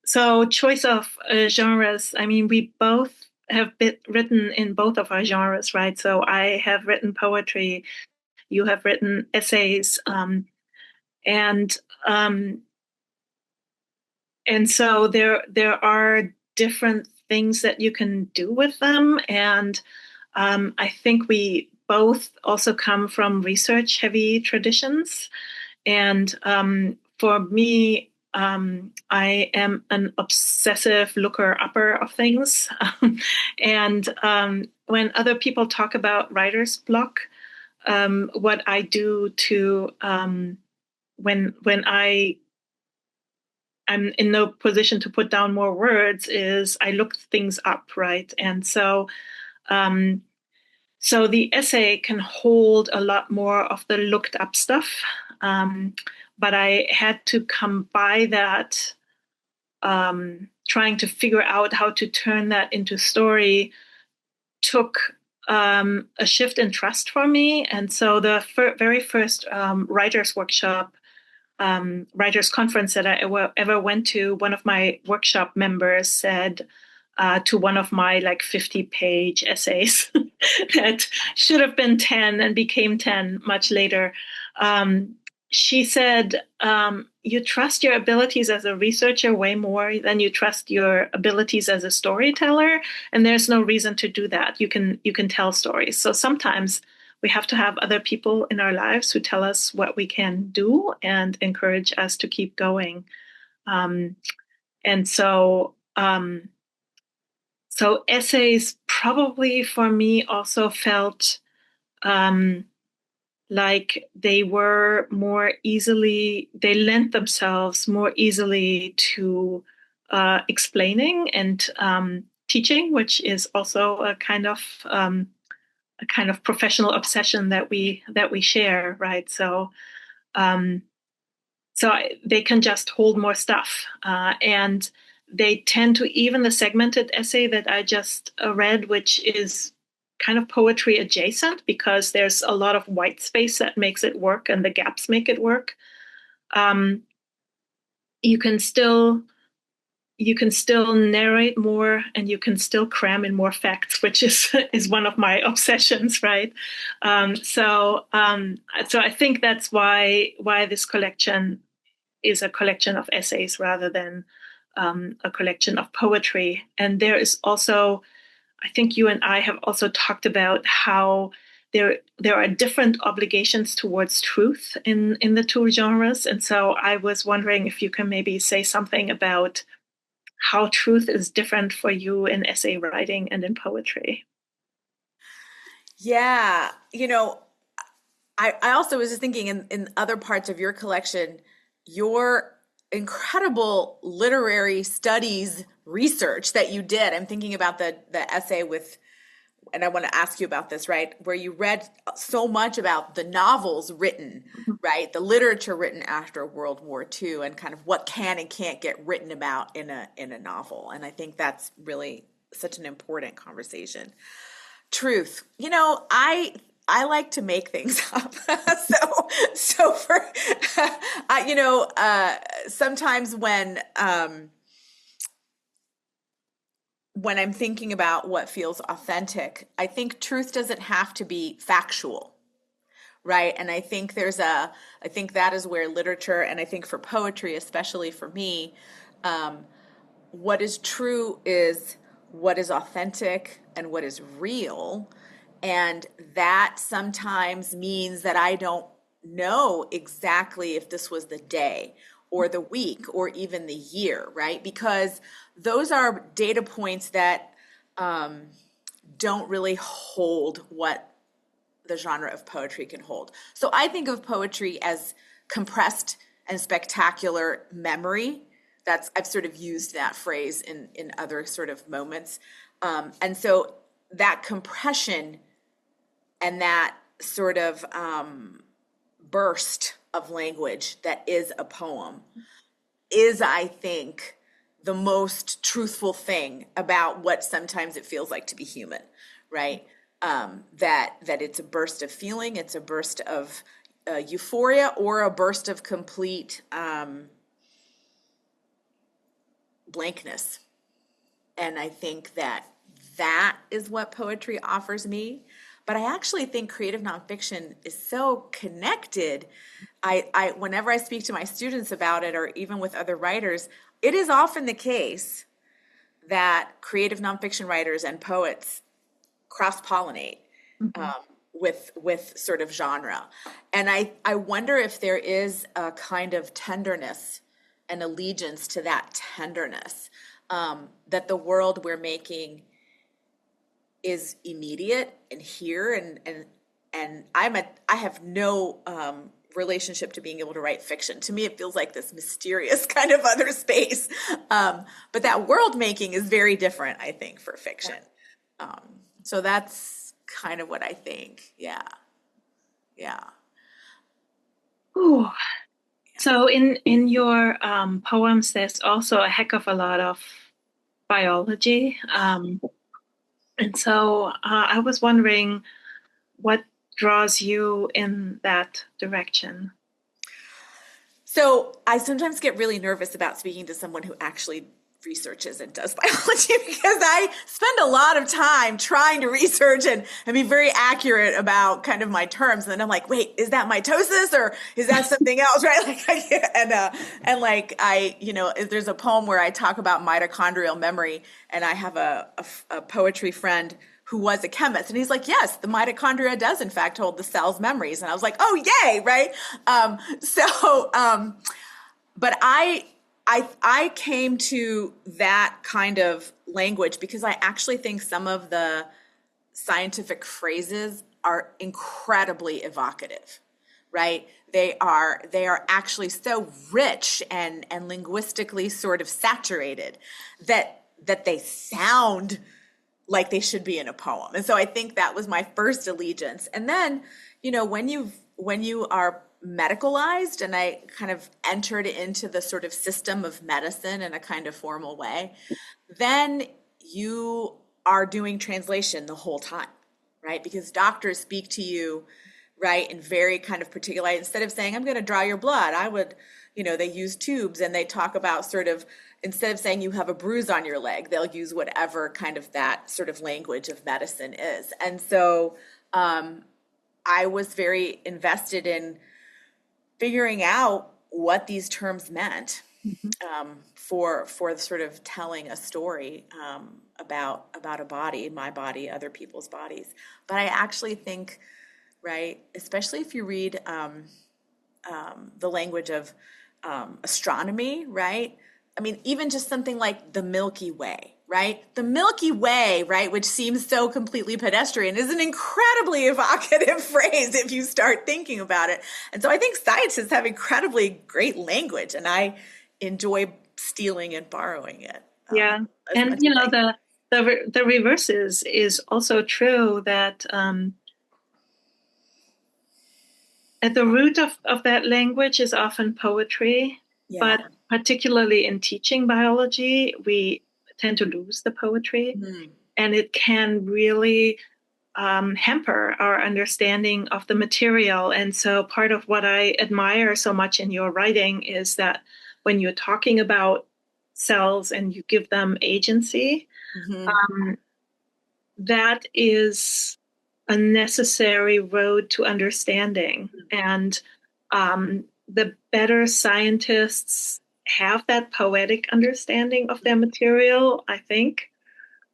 so choice of genres. I mean, we both have written in both of our genres, right? So I have written poetry, you have written essays, and so there are different things that you can do with them, and I think we both also come from research-heavy traditions, and for me, I am an obsessive looker-upper of things, and when other people talk about writer's block, what I do to when I'm in no position to put down more words is I look things up, right? And so the essay can hold a lot more of the looked up stuff, but I had to come by that, trying to figure out how to turn that into story took a shift in trust for me. And so the very first writers workshop, writers conference that I ever went to, one of my workshop members said to one of my like 50-page essays that should have been 10 and became 10 much later. She said, you trust your abilities as a researcher way more than you trust your abilities as a storyteller. And there's no reason to do that. You can tell stories. So sometimes we have to have other people in our lives who tell us what we can do and encourage us to keep going. And so essays probably for me also felt like they lent themselves more easily to explaining and teaching, which is also a kind of professional obsession that we share, right? So they can just hold more stuff, and they tend to, even the segmented essay that I just read, which is kind of poetry adjacent because there's a lot of white space that makes it work and the gaps make it work. You can still narrate more and you can still cram in more facts, which is one of my obsessions, right? So I think that's why this collection is a collection of essays rather than a collection of poetry. And there is also, I think you and I have also talked about how there are different obligations towards truth in the two genres. And so I was wondering if you can maybe say something about how truth is different for you in essay writing and in poetry. Yeah, I also was just thinking in other parts of your collection, your incredible literary studies research that you did. I'm thinking about the essay with, and I want to ask you about this, right? Where you read so much about the novels written, right? The literature written after World War II and kind of what can and can't get written about in a novel. And I think that's really such an important conversation. Truth. I like to make things up. so for, sometimes when I'm thinking about what feels authentic, I think truth doesn't have to be factual, right? And I think I think that is where literature, and I think for poetry, especially for me, what is true is what is authentic and what is real. And that sometimes means that I don't know exactly if this was the day or the week or even the year, right? Because those are data points that don't really hold what the genre of poetry can hold. So I think of poetry as compressed and spectacular memory. I've sort of used that phrase in other sort of moments. And so that compression and that sort of burst of language that is a poem is, I think, the most truthful thing about what sometimes it feels like to be human, right? That it's a burst of feeling, it's a burst of euphoria, or a burst of complete blankness. And I think that is what poetry offers me. But I actually think creative nonfiction is so connected. I whenever I speak to my students about it, or even with other writers, it is often the case that creative nonfiction writers and poets cross-pollinate with sort of genre. And I wonder if there is a kind of tenderness and allegiance to that tenderness, that the world we're making is immediate and here, and I have no relationship to being able to write fiction. To me, it feels like this mysterious kind of other space. But that world making is very different, I think, for fiction. So that's kind of what I think. Yeah. Ooh. So in your poems, there's also a heck of a lot of biology. And so I was wondering what draws you in that direction. So I sometimes get really nervous about speaking to someone who actually researches and does biology because I spend a lot of time trying to research and be very accurate about kind of my terms. And then I'm like, wait, is that mitosis or is that something else? Right. And like there's a poem where I talk about mitochondrial memory, and I have a poetry friend who was a chemist, and he's like, yes, the mitochondria does in fact hold the cell's memories. And I was like, oh, yay. Right. But I came to that kind of language because I actually think some of the scientific phrases are incredibly evocative, right? They are actually so rich and linguistically sort of saturated that they sound like they should be in a poem. And so I think that was my first allegiance. And then, when you are medicalized, and I kind of entered into the sort of system of medicine in a kind of formal way, then you are doing translation the whole time, right? Because doctors speak to you, right, in very kind of particular, instead of saying, I'm going to draw your blood, I would, they use tubes, and they talk about sort of, instead of saying you have a bruise on your leg, they'll use whatever kind of that sort of language of medicine is. And so I was very invested in figuring out what these terms meant for sort of telling a story about a body, my body, other people's bodies. But I actually think, right, especially if you read the language of astronomy, right? I mean, even just something like the Milky Way, right? The Milky Way, right, which seems so completely pedestrian, is an incredibly evocative phrase if you start thinking about it. And so I think scientists have incredibly great language, and I enjoy stealing and borrowing it. Yeah. And, the reverse is also true, that at the root of that language is often poetry, but particularly in teaching biology, we tend to lose the poetry, and it can really hamper our understanding of the material. And so part of what I admire so much in your writing is that when you're talking about cells and you give them agency, that is a necessary road to understanding. And the better scientists have that poetic understanding of their material, I think.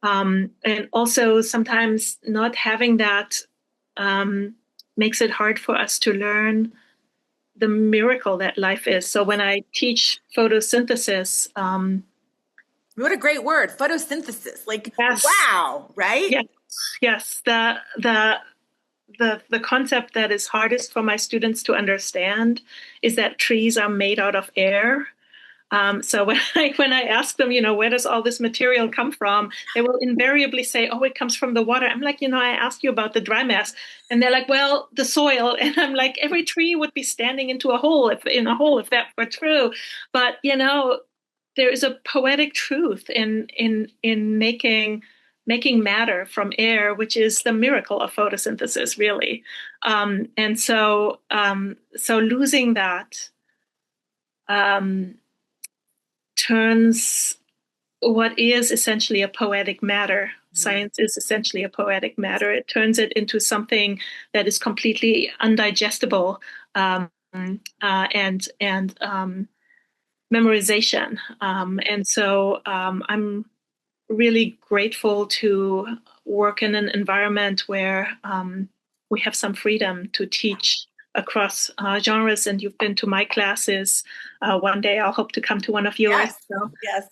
And also sometimes not having that makes it hard for us to learn the miracle that life is. So when I teach photosynthesis, what a great word, photosynthesis. Like, yes. Wow, right? Yes. The concept that is hardest for my students to understand is that trees are made out of air. So when I ask them, where does all this material come from, they will invariably say, oh, it comes from the water. I'm like, I asked you about the dry mass. And they're like, well, the soil. And I'm like, every tree would be standing into a hole if that were true. But, there is a poetic truth in making matter from air, which is the miracle of photosynthesis, really. And so losing that turns what is essentially a poetic matter. Science is essentially a poetic matter. It turns it into something that is completely undigestible and memorization. And so I'm really grateful to work in an environment where we have some freedom to teach across genres. And you've been to my classes. One day I'll hope to come to one of yours. Yes. So, yes.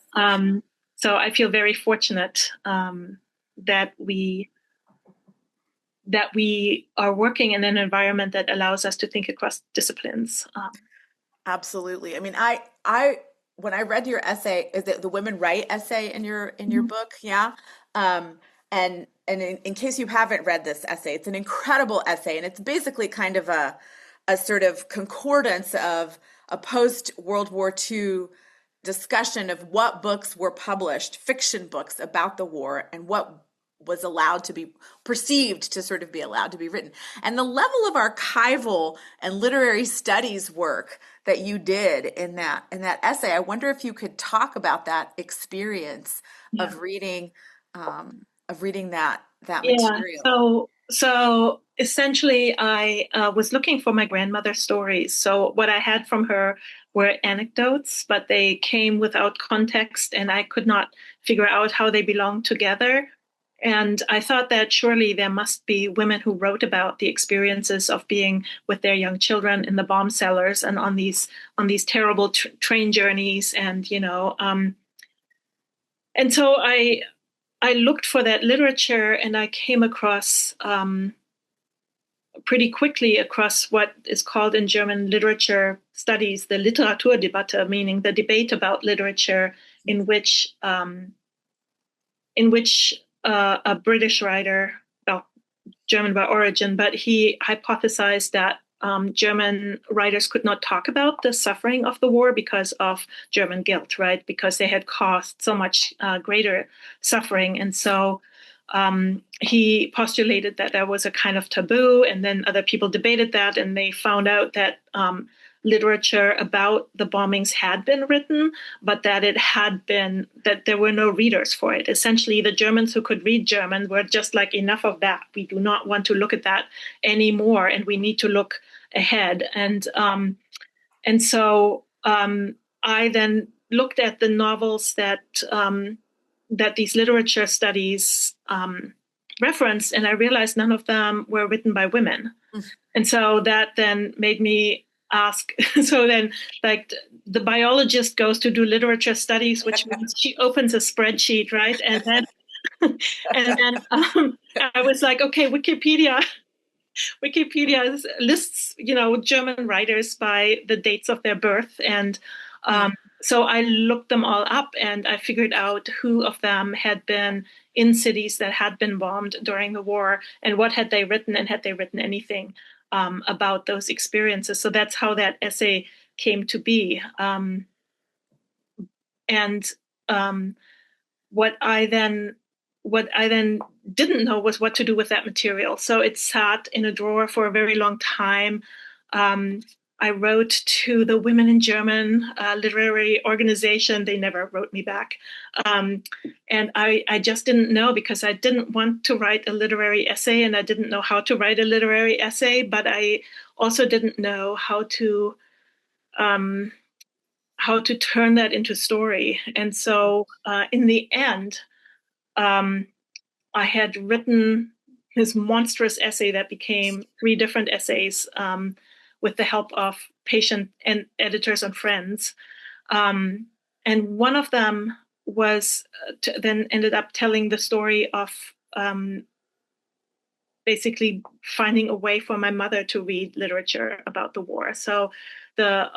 So I feel very fortunate that we are working in an environment that allows us to think across disciplines. Absolutely. I mean, I when I read your essay, is it the Women Write essay in your book? Yeah. And in case you haven't read this essay, it's an incredible essay, and it's basically kind of a sort of concordance of a post-World War II discussion of what books were published, fiction books about the war, and what was allowed to be perceived to sort of be allowed to be written. And the level of archival and literary studies work that you did in that essay, I wonder if you could talk about that experience of reading that material. So essentially, I was looking for my grandmother's stories. So what I had from her were anecdotes, but they came without context, and I could not figure out how they belonged together. And I thought that surely there must be women who wrote about the experiences of being with their young children in the bomb cellars and on these terrible train journeys, and and so I looked for that literature, and I came across pretty quickly across what is called in German literature studies the Literaturdebatte, meaning the debate about literature, in which a British writer, well, German by origin, but he hypothesized that German writers could not talk about the suffering of the war because of German guilt, right? Because they had caused so much greater suffering. And so he postulated that there was a kind of taboo, and then other people debated that, and they found out that literature about the bombings had been written, but that there were no readers for it. Essentially, the Germans who could read German were just like, enough of that. We do not want to look at that anymore, and we need to look ahead. And so I then looked at the novels that these literature studies referenced, and I realized none of them were written by women. And so that then made me ask, so then like the biologist goes to do literature studies, which means she opens a spreadsheet, right? And then I was like, okay, Wikipedia lists, German writers by the dates of their birth. And so I looked them all up, and I figured out who of them had been in cities that had been bombed during the war, and what had they written, and had they written anything about those experiences. So that's how that essay came to be. What I then didn't know was what to do with that material. So it sat in a drawer for a very long time. I wrote to the Women in German literary organization. They never wrote me back. And I just didn't know, because I didn't want to write a literary essay, and I didn't know how to write a literary essay, but I also didn't know how to turn that into story. And so in the end, I had written this monstrous essay that became 3 different essays with the help of patient and editors and friends. And one of them was then ended up telling the story of basically finding a way for my mother to read literature about the war. So the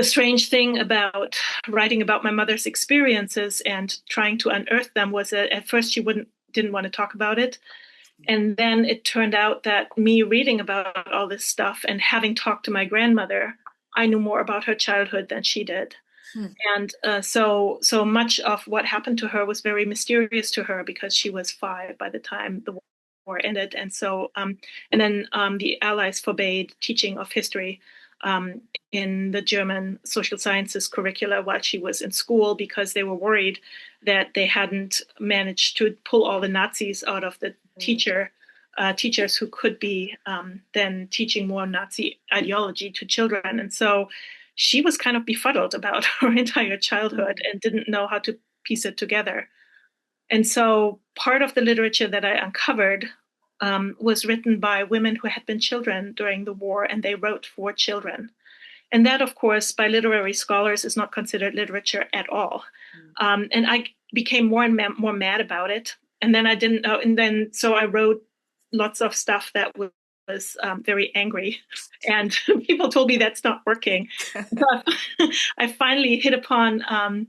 strange thing about writing about my mother's experiences and trying to unearth them was that at first she didn't want to talk about it. And then it turned out that me reading about all this stuff and having talked to my grandmother, I knew more about her childhood than she did. And so much of what happened to her was very mysterious to her, because she was 5 by the time the war ended. And so, and then the Allies forbade teaching of history in the German social sciences curricula while she was in school, because they were worried that they hadn't managed to pull all the Nazis out of the teachers who could be then teaching more Nazi ideology to children. And so she was kind of befuddled about her entire childhood and didn't know how to piece it together. And so part of the literature that I uncovered was written by women who had been children during the war, and they wrote for children. And that, of course, by literary scholars is not considered literature at all. And I became more and more mad about it. And then I didn't know. And then so I wrote lots of stuff that was very angry. And people told me that's not working. But I finally hit upon a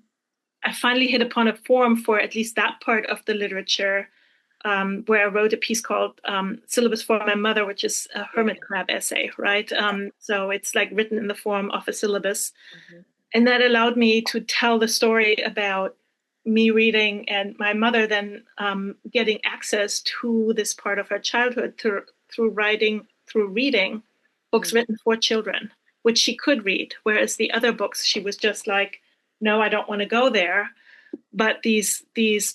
forum for at least that part of the literature, where I wrote a piece called Syllabus for My Mother, which is a hermit crab essay, right? So it's like written in the form of a syllabus. And that allowed me to tell the story about me reading and my mother then getting access to this part of her childhood through reading books written for children, which she could read, whereas the other books she was just like, no, I don't want to go there. But these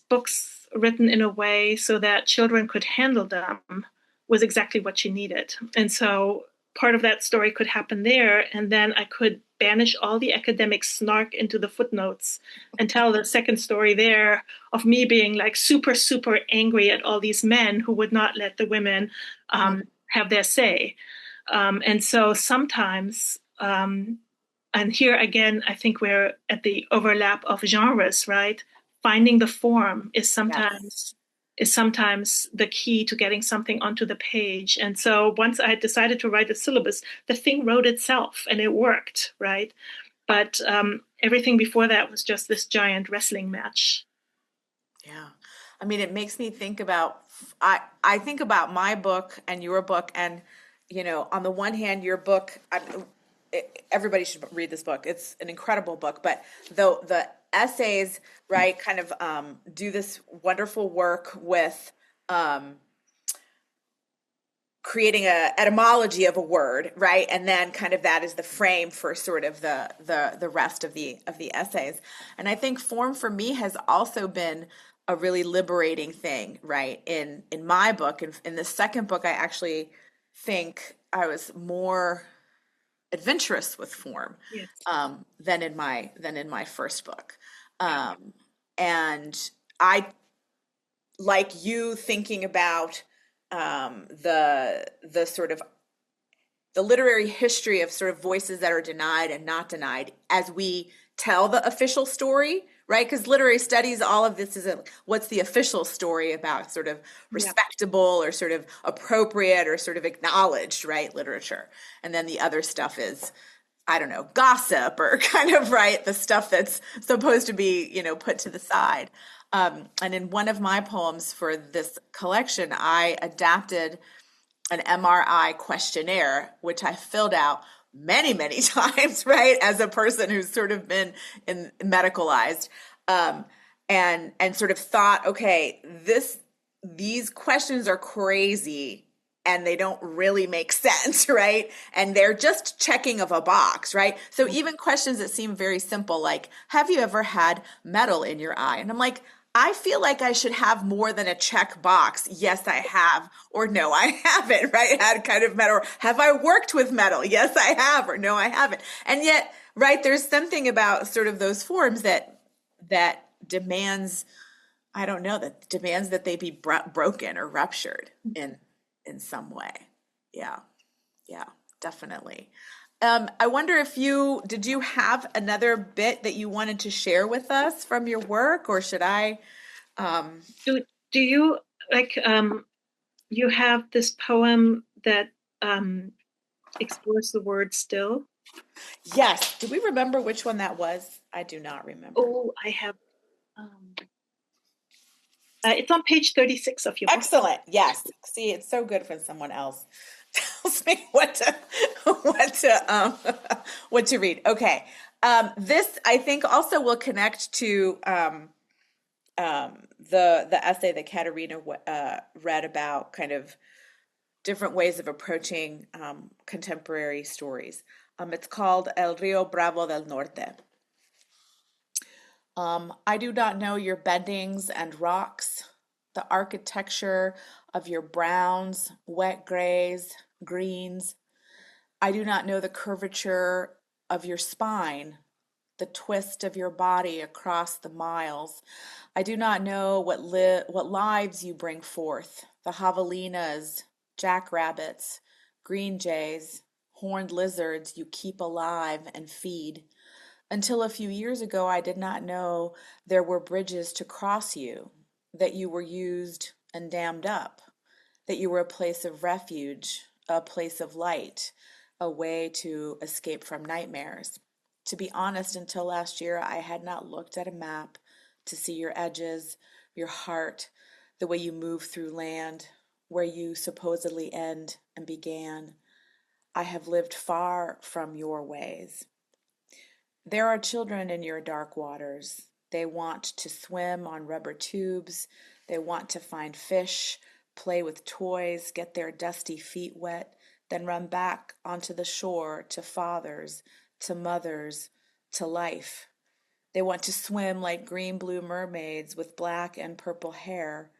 books written in a way so that children could handle them was exactly what she needed. And so part of that story could happen there, and then I could banish all the academic snark into the footnotes and tell the second story there of me being like super, super angry at all these men who would not let the women have their say. And so sometimes, and here again, I think we're at the overlap of genres, right? Finding the form is sometimes the key to getting something onto the page. And so once I decided to write a syllabus, the thing wrote itself and it worked, right? But everything before that was just this giant wrestling match. Yeah. I mean, it makes me think about, I think about my book and your book, and, on the one hand, your book, everybody should read this book. It's an incredible book, but the essays, right, kind of do this wonderful work with creating a etymology of a word, right, and then kind of that is the frame for sort of the rest of the essays. And I think form for me has also been a really liberating thing, right? In my book, in the second book, I actually think I was more adventurous with form than in my first book. And I, like you, thinking about the sort of the literary history of sort of voices that are denied and not denied as we tell the official story, right? Because literary studies, all of this is what's the official story about sort of respectable or sort of appropriate or sort of acknowledged, right, literature. And then the other stuff is, I don't know, gossip or kind of, right, the stuff that's supposed to be, put to the side. And in one of my poems for this collection, I adapted an MRI questionnaire, which I filled out many, many times, right, as a person who's sort of been medicalized, and sort of thought, okay, these questions are crazy and they don't really make sense, right? And they're just checking of a box, right? So even questions that seem very simple, like, have you ever had metal in your eye? And I'm like, I feel like I should have more than a check box. Yes, I have, or no, I haven't, right? Had kind of metal. Have I worked with metal? Yes, I have, or no, I haven't. And yet, right, there's something about sort of those forms that demands, I don't know, that demands that they be broken or ruptured in some way. Yeah, definitely. I wonder if did you have another bit that you wanted to share with us from your work, or should I? Do you like? You have this poem that explores the word still. Yes. Do we remember which one that was? I do not remember. Oh, I have. It's on page 36 of your book. Excellent. Yes. See, it's so good when someone else tells me what to read. Okay. This, I think, also will connect to the essay that Catharina read about kind of different ways of approaching contemporary stories. It's called El Río Bravo del Norte. I do not know your bendings and rocks, the architecture of your browns, wet grays, greens. I do not know the curvature of your spine, the twist of your body across the miles. I do not know what lives you bring forth, the javelinas, jackrabbits, green jays, horned lizards you keep alive and feed. Until a few years ago, I did not know there were bridges to cross you, that you were used and dammed up, that you were a place of refuge, a place of light, a way to escape from nightmares. To be honest, until last year, I had not looked at a map to see your edges, your heart, the way you move through land, where you supposedly end and began. I have lived far from your ways. There are children in your dark waters. They want to swim on rubber tubes. They want to find fish, play with toys, get their dusty feet wet, then run back onto the shore to fathers, to mothers, to life. They want to swim like green-blue mermaids with black and purple hair,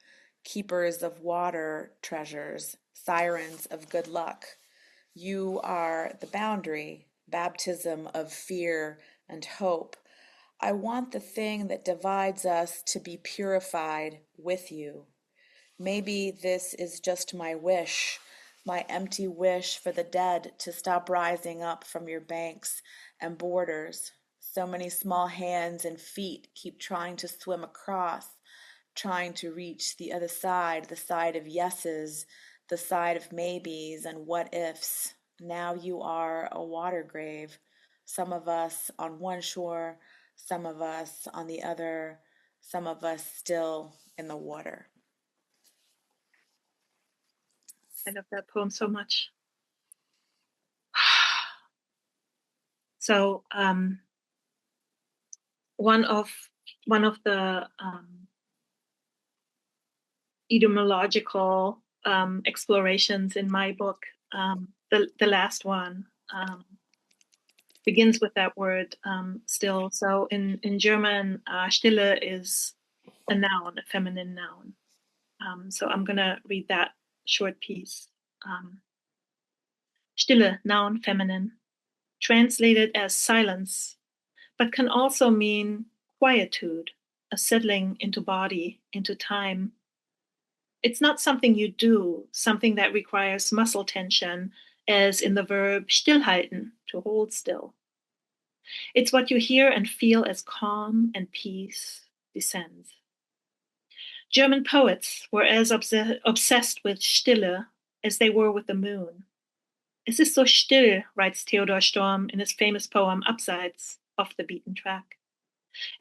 keepers of water treasures, sirens of good luck. You are the boundary, baptism of fear and hope. I want the thing that divides us to be purified with you. Maybe this is just my wish, my empty wish for the dead to stop rising up from your banks and borders. So many small hands and feet keep trying to swim across, trying to reach the other side, the side of yeses, the side of maybes and what ifs. Now you are a water grave, some of us on one shore, some of us on the other, some of us still in the water. I love that poem so much. So one of the etymological explorations in my book, the last one, begins with that word still. So in German, Stille is a noun, a feminine noun. So I'm going to read that short piece. Stille, noun, feminine, translated as silence, but can also mean quietude, a settling into body, into time. It's not something you do, something that requires muscle tension, as in the verb stillhalten, to hold still. It's what you hear and feel as calm and peace descends. German poets were as obsessed with Stille as they were with the moon. Es ist so still, writes Theodor Storm in his famous poem Abseits, Off the Beaten Track,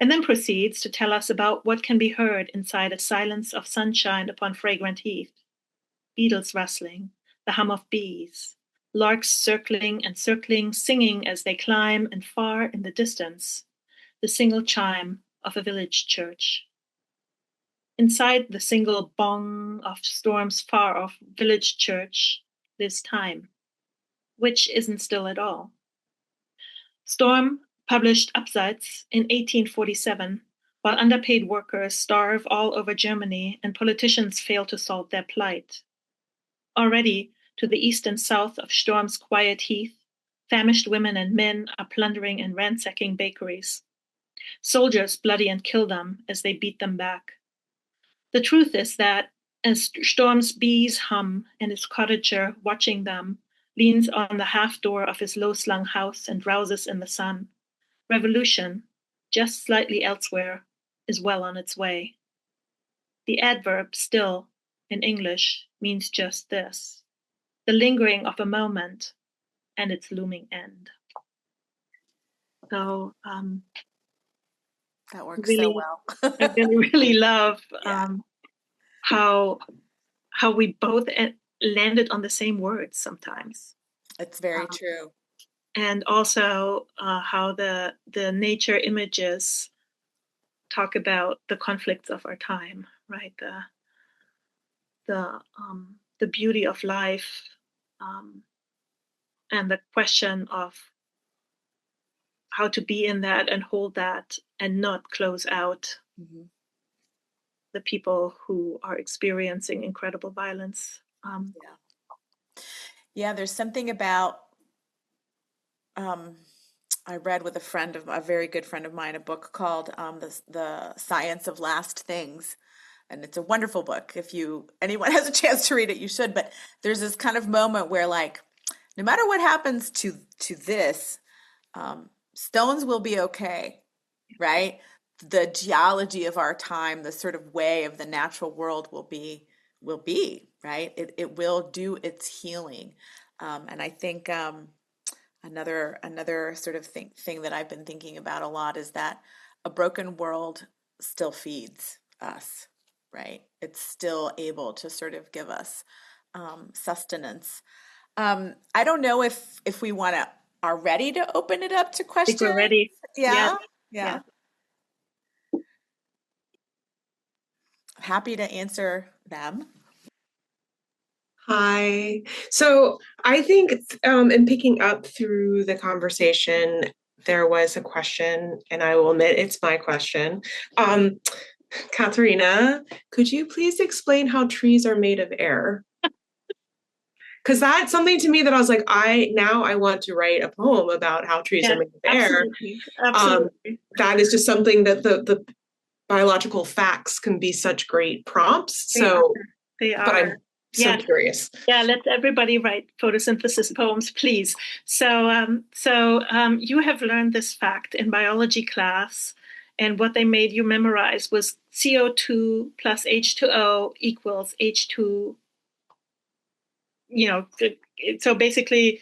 and then proceeds to tell us about what can be heard inside a silence of sunshine upon fragrant heath. Beetles rustling, the hum of bees, larks circling and circling, singing as they climb, and far in the distance, the single chime of a village church. Inside the single bong of Storm's far-off village church lives time, which isn't still at all. Storm published Abseits in 1847, while underpaid workers starve all over Germany and politicians fail to solve their plight. Already, to the east and south of Storm's quiet heath, famished women and men are plundering and ransacking bakeries. Soldiers bloody and kill them as they beat them back. The truth is that, as Storm's bees hum and his cottager, watching them, leans on the half door of his low-slung house and drowses in the sun, revolution, just slightly elsewhere, is well on its way. The adverb still, in English, means just this, the lingering of a moment and its looming end. So That works really, so well. I really love Yeah. how we both landed on the same words sometimes. It's very true. And also how the nature images talk about the conflicts of our time, right? The beauty of life, and the question of how to be in that and hold that and not close out the people who are experiencing incredible violence. Yeah, there's something about, I read with a very good friend of mine, a book called The Science of Last Things. And it's a wonderful book. If anyone has a chance to read it, you should. But there's this kind of moment where, like, no matter what happens to this, stones will be okay, right? The geology of our time, the sort of way of the natural world will be, right? It will do its healing. And I think another sort of thing that I've been thinking about a lot is that a broken world still feeds us, right? It's still able to sort of give us sustenance. I don't know if we are ready to open it up to questions. I think we're ready. Yeah. Yeah. happy to answer them. Hi. So I think in picking up through the conversation, there was a question, and I will admit it's my question. Katharina, could you please explain how trees are made of air? Because that's something to me that I was like, I want to write a poem about how trees are made of air. Absolutely. That is just something that the biological facts can be such great prompts. They are. But I'm so curious. Yeah, let everybody write photosynthesis poems, please. So you have learned this fact in biology class, and what they made you memorize was CO2 plus H2O equals H2. So basically,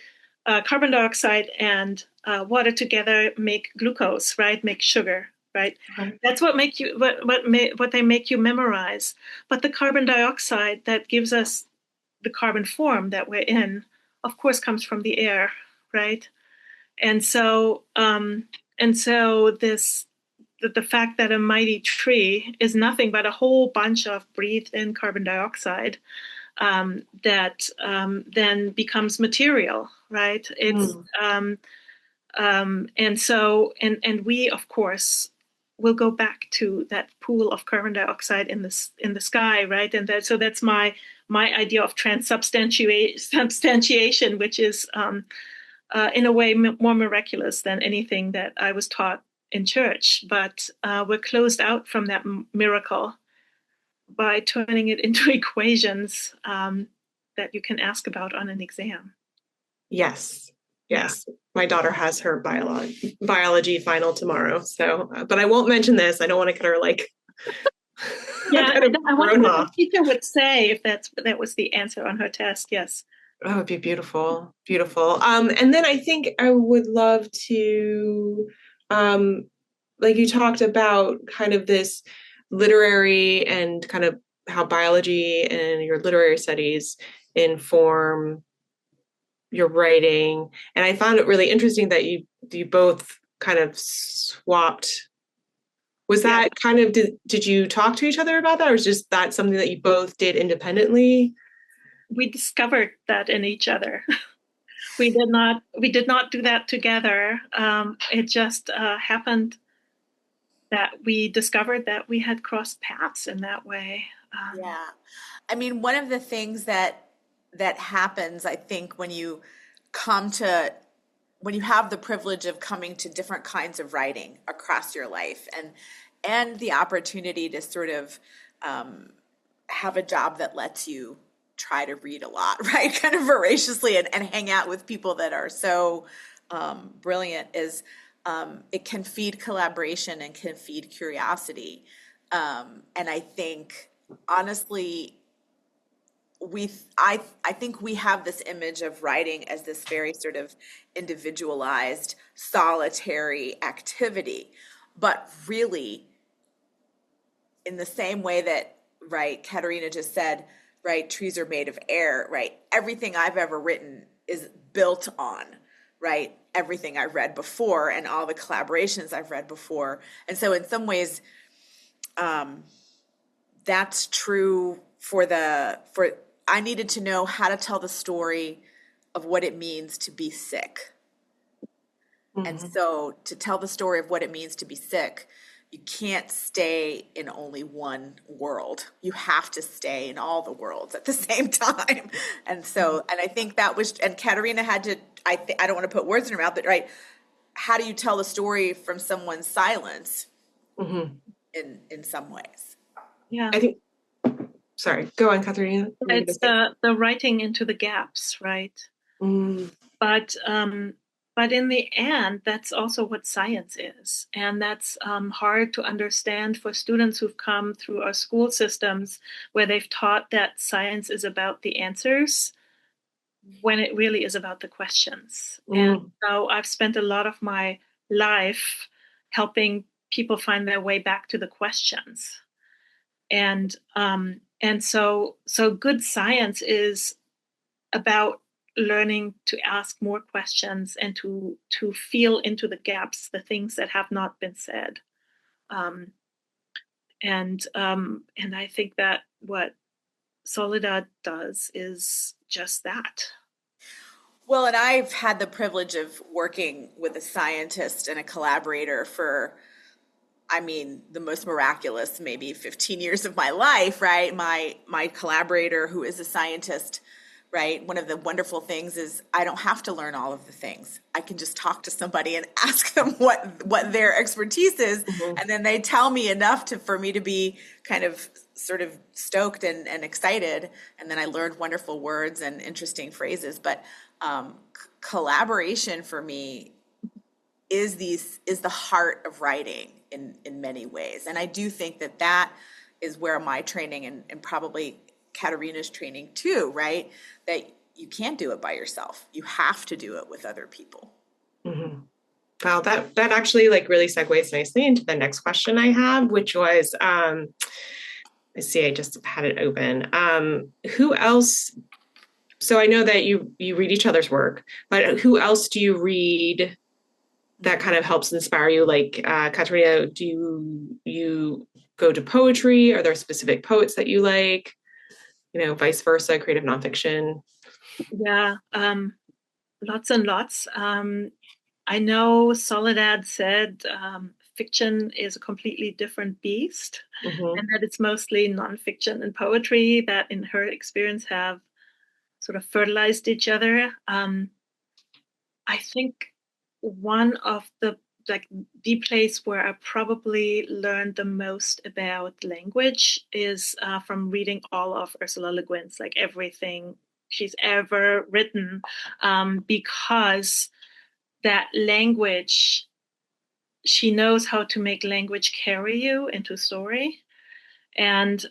carbon dioxide and water together make glucose, right? Make sugar, right? Okay. That's what they make you memorize. But the carbon dioxide that gives us the carbon form that we're in, of course, comes from the air, right? And so the fact that a mighty tree is nothing but a whole bunch of breathed in carbon dioxide that then becomes material, right? It's and we, of course, will go back to that pool of carbon dioxide in the sky, right? And that's my idea of transubstantiation, which is in a way more miraculous than anything that I was taught in church. But we're closed out from that miracle by turning it into equations that you can ask about on an exam. Yes. My daughter has her biology final tomorrow. So, but I won't mention this. I don't want to get her like. Yeah, I wonder what the teacher would say if that was the answer on her test. Yes. Oh, it'd be beautiful, beautiful. And then I think I would love to, like you talked about, kind of this literary and kind of how biology and your literary studies inform your writing. And I found it really interesting that you both kind of swapped. Was that kind of, did you talk to each other about that, or was just that something that you both did independently? We discovered that in each other. We did not do that together. It just happened that we discovered that we had crossed paths in that way. Yeah. I mean, one of the things that happens, I think, when you have the privilege of coming to different kinds of writing across your life, and the opportunity to sort of have a job that lets you try to read a lot, right? Kind of voraciously, and hang out with people that are so brilliant, is it can feed collaboration and can feed curiosity. And I think, honestly, I think we have this image of writing as this very sort of individualized, solitary activity. But really, in the same way that, right, Katharina just said, right, trees are made of air, right? Everything I've ever written is built on, right, everything I read before and all the collaborations I've read before. And so in some ways, that's true for I needed to know how to tell the story of what it means to be sick. Mm-hmm. And so to tell the story of what it means to be sick, you can't stay in only one world. You have to stay in all the worlds at the same time. And so, and I think that was, and Katharina had to, I don't want to put words in her mouth, but right, how do you tell the story from someone's silence in some ways? Yeah. I think, sorry, go on, Katharina. It's the writing into the gaps, right? But in the end, that's also what science is. And that's hard to understand for students who've come through our school systems where they've taught that science is about the answers when it really is about the questions. And so I've spent a lot of my life helping people find their way back to the questions. And so good science is about learning to ask more questions and to feel into the gaps, the things that have not been said. And I think that what Soledad does is just that. Well, and I've had the privilege of working with a scientist and a collaborator for, I mean, the most miraculous maybe 15 years of my life, right? My collaborator, who is a scientist, right? One of the wonderful things is I don't have to learn all of the things. I can just talk to somebody and ask them what their expertise is, and then they tell me enough for me to be kind of sort of stoked and excited, and then I learned wonderful words and interesting phrases. But collaboration for me is the heart of writing in many ways. And I do think that is where my training and probably Catharina's training too, right? That you can't do it by yourself. You have to do it with other people. Mm-hmm. Wow, that actually like really segues nicely into the next question I have, which was, let's see, I just had it open. Who else? So I know that you read each other's work, but who else do you read that kind of helps inspire you? Like, Catharina, do you go to poetry? Are there specific poets that you like? Vice versa, creative nonfiction. Yeah, lots and lots. I know Soledad said fiction is a completely different beast, and that it's mostly nonfiction and poetry that, in her experience, have sort of fertilized each other. I think one of the place where I probably learned the most about language is from reading all of Ursula Le Guin's, like everything she's ever written, because that language, she knows how to make language carry you into story. And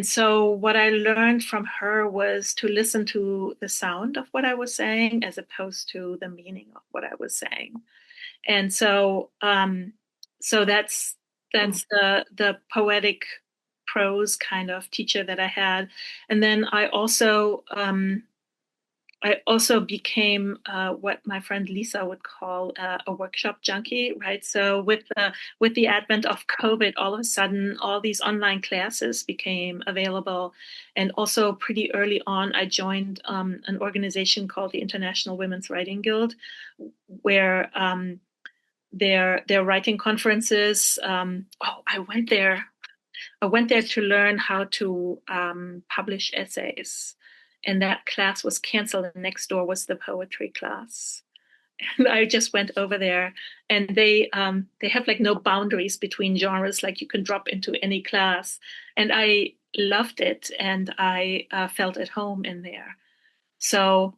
so what I learned from her was to listen to the sound of what I was saying as opposed to the meaning of what I was saying. And so that's the poetic prose kind of teacher that I had. And then I also became what my friend Lisa would call a workshop junkie, right? So with the advent of COVID, all of a sudden, all these online classes became available. And also pretty early on, I joined an organization called the International Women's Writing Guild, where their writing conferences. I went there. I went there to learn how to publish essays. And that class was canceled, and next door was the poetry class. And I just went over there, and they have like no boundaries between genres, like you can drop into any class. And I loved it, and I felt at home in there. So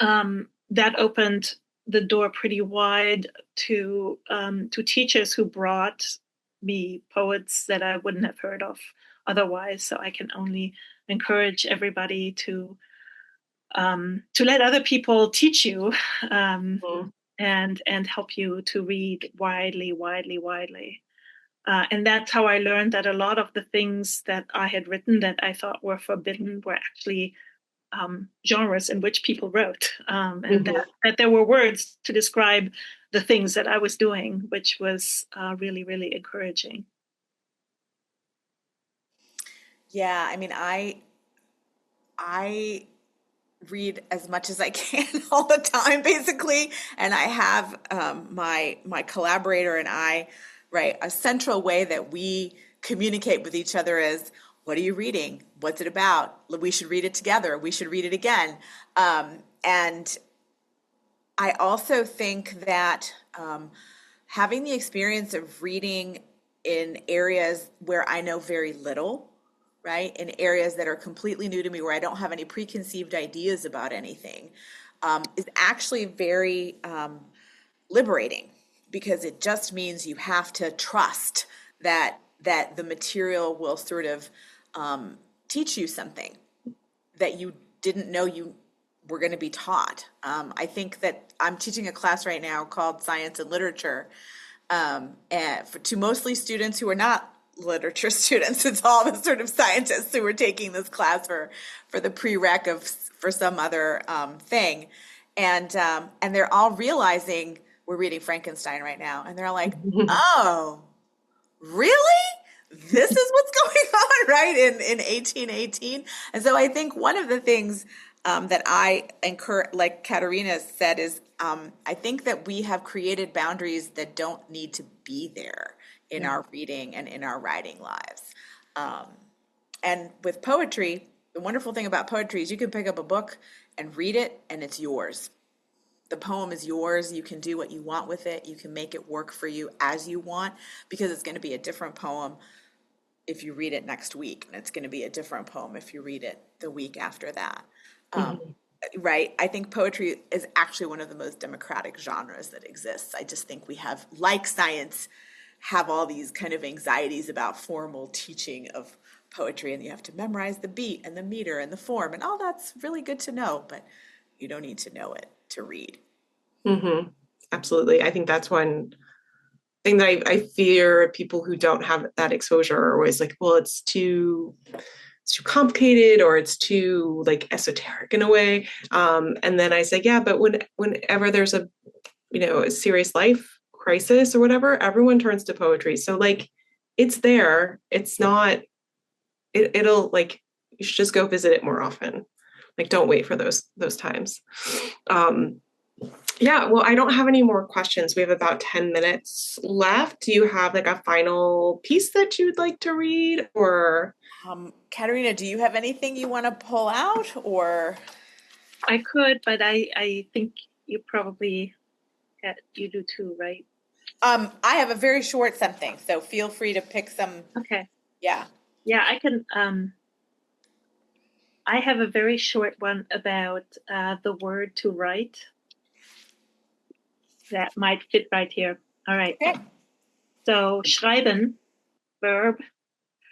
that opened the door pretty wide to teachers who brought me poets that I wouldn't have heard of otherwise. So I can only encourage everybody to let other people teach you and help you to read widely. And that's how I learned that a lot of the things that I had written that I thought were forbidden were actually genres in which people wrote, and that there were words to describe the things that I was doing, which was really, really encouraging. Yeah, I mean, I read as much as I can all the time, basically, and I have my collaborator and I, right, a central way that we communicate with each other is, what are you reading? What's it about? We should read it together. We should read it again. And I also think that having the experience of reading in areas where I know very little, right, in areas that are completely new to me, where I don't have any preconceived ideas about anything, is actually very liberating, because it just means you have to trust that the material will sort of teach you something that you didn't know you were going to be taught. I think that I'm teaching a class right now called Science and Literature, and to mostly students who are not literature students. It's all the sort of scientists who are taking this class for the prereq for some other thing, and they're all realizing, we're reading Frankenstein right now, and they're all like, oh, really? this is what's going on, right, in 1818. And so I think one of the things that I encourage, like Katerina said, is I think that we have created boundaries that don't need to be there in our reading and in our writing lives. And with poetry, the wonderful thing about poetry is you can pick up a book and read it, and it's yours. The poem is yours. You can do what you want with it. You can make it work for you as you want, because it's going to be a different poem if you read it next week, and it's going to be a different poem if you read it the week after that. Right? I think poetry is actually one of the most democratic genres that exists. I just think we have, like science, have all these kind of anxieties about formal teaching of poetry, and you have to memorize the beat and the meter and the form, and all that's really good to know, but you don't need to know it to read. Absolutely. I think that's one thing that I fear people who don't have that exposure are always like, well, it's too complicated, or it's too like esoteric in a way. And then I say, yeah, but whenever there's a serious life crisis or whatever, everyone turns to poetry. So like, it's there. It's not. It'll like, you should just go visit it more often. Like, don't wait for those times. Yeah, well, I don't have any more questions. We have about 10 minutes left. Do you have like a final piece that you'd like to read, or? Katerina, do you have anything you want to pull out, or? I could, but I think you probably, you do too, right? I have a very short something, so feel free to pick some. Okay. Yeah. Yeah, I can. I have a very short one about the word to write. That might fit right here. All right. Okay. So schreiben, verb.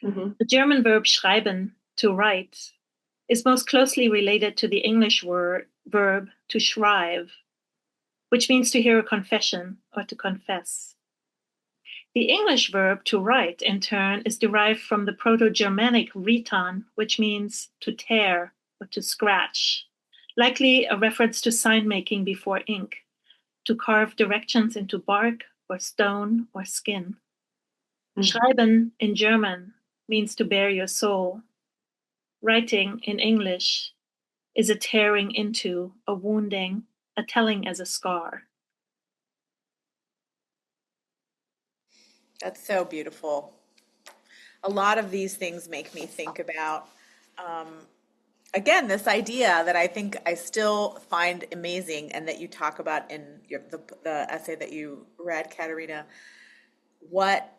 The German verb schreiben, to write, is most closely related to the English verb to schreiben, which means to hear a confession or to confess. The English verb to write, in turn, is derived from the Proto-Germanic ritan, which means to tear or to scratch, likely a reference to sign making before ink, to carve directions into bark or stone or skin. Schreiben in German means to bare your soul. Writing in English is a tearing into, a wounding, a telling as a scar. That's so beautiful. A lot of these things make me think about, again, this idea that I think I still find amazing, and that you talk about in the essay that you read, Katerina. What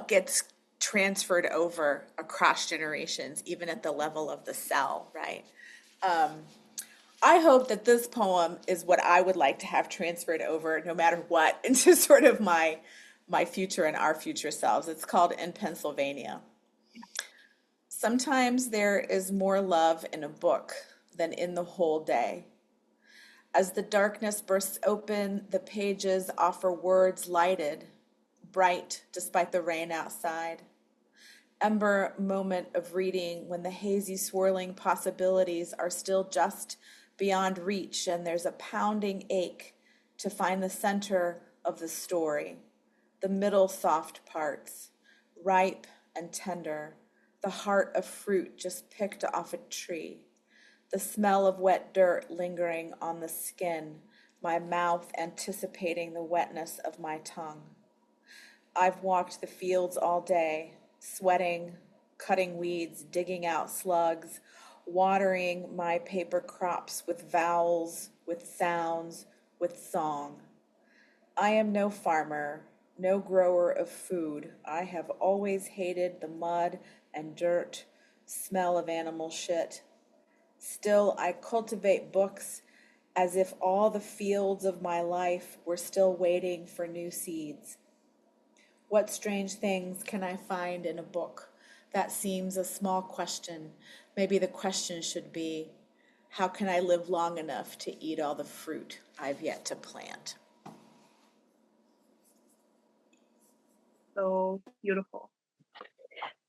gets transferred over across generations, even at the level of the cell, right? I hope that this poem is what I would like to have transferred over, no matter what, into sort of my future and our future selves. It's called In Pennsylvania. Sometimes there is more love in a book than in the whole day. As the darkness bursts open, the pages offer words lighted, bright despite the rain outside. Ember moment of reading when the hazy swirling possibilities are still just beyond reach, and there's a pounding ache to find the center of the story. The middle soft parts, ripe and tender, the heart of fruit just picked off a tree, the smell of wet dirt lingering on the skin, my mouth anticipating the wetness of my tongue. I've walked the fields all day, sweating, cutting weeds, digging out slugs, watering my paper crops with vowels, with sounds, with song. I am no farmer, no grower of food. I have always hated the mud and dirt, smell of animal shit. Still, I cultivate books as if all the fields of my life were still waiting for new seeds. What strange things can I find in a book? That seems a small question. Maybe the question should be, how can I live long enough to eat all the fruit I've yet to plant? So beautiful.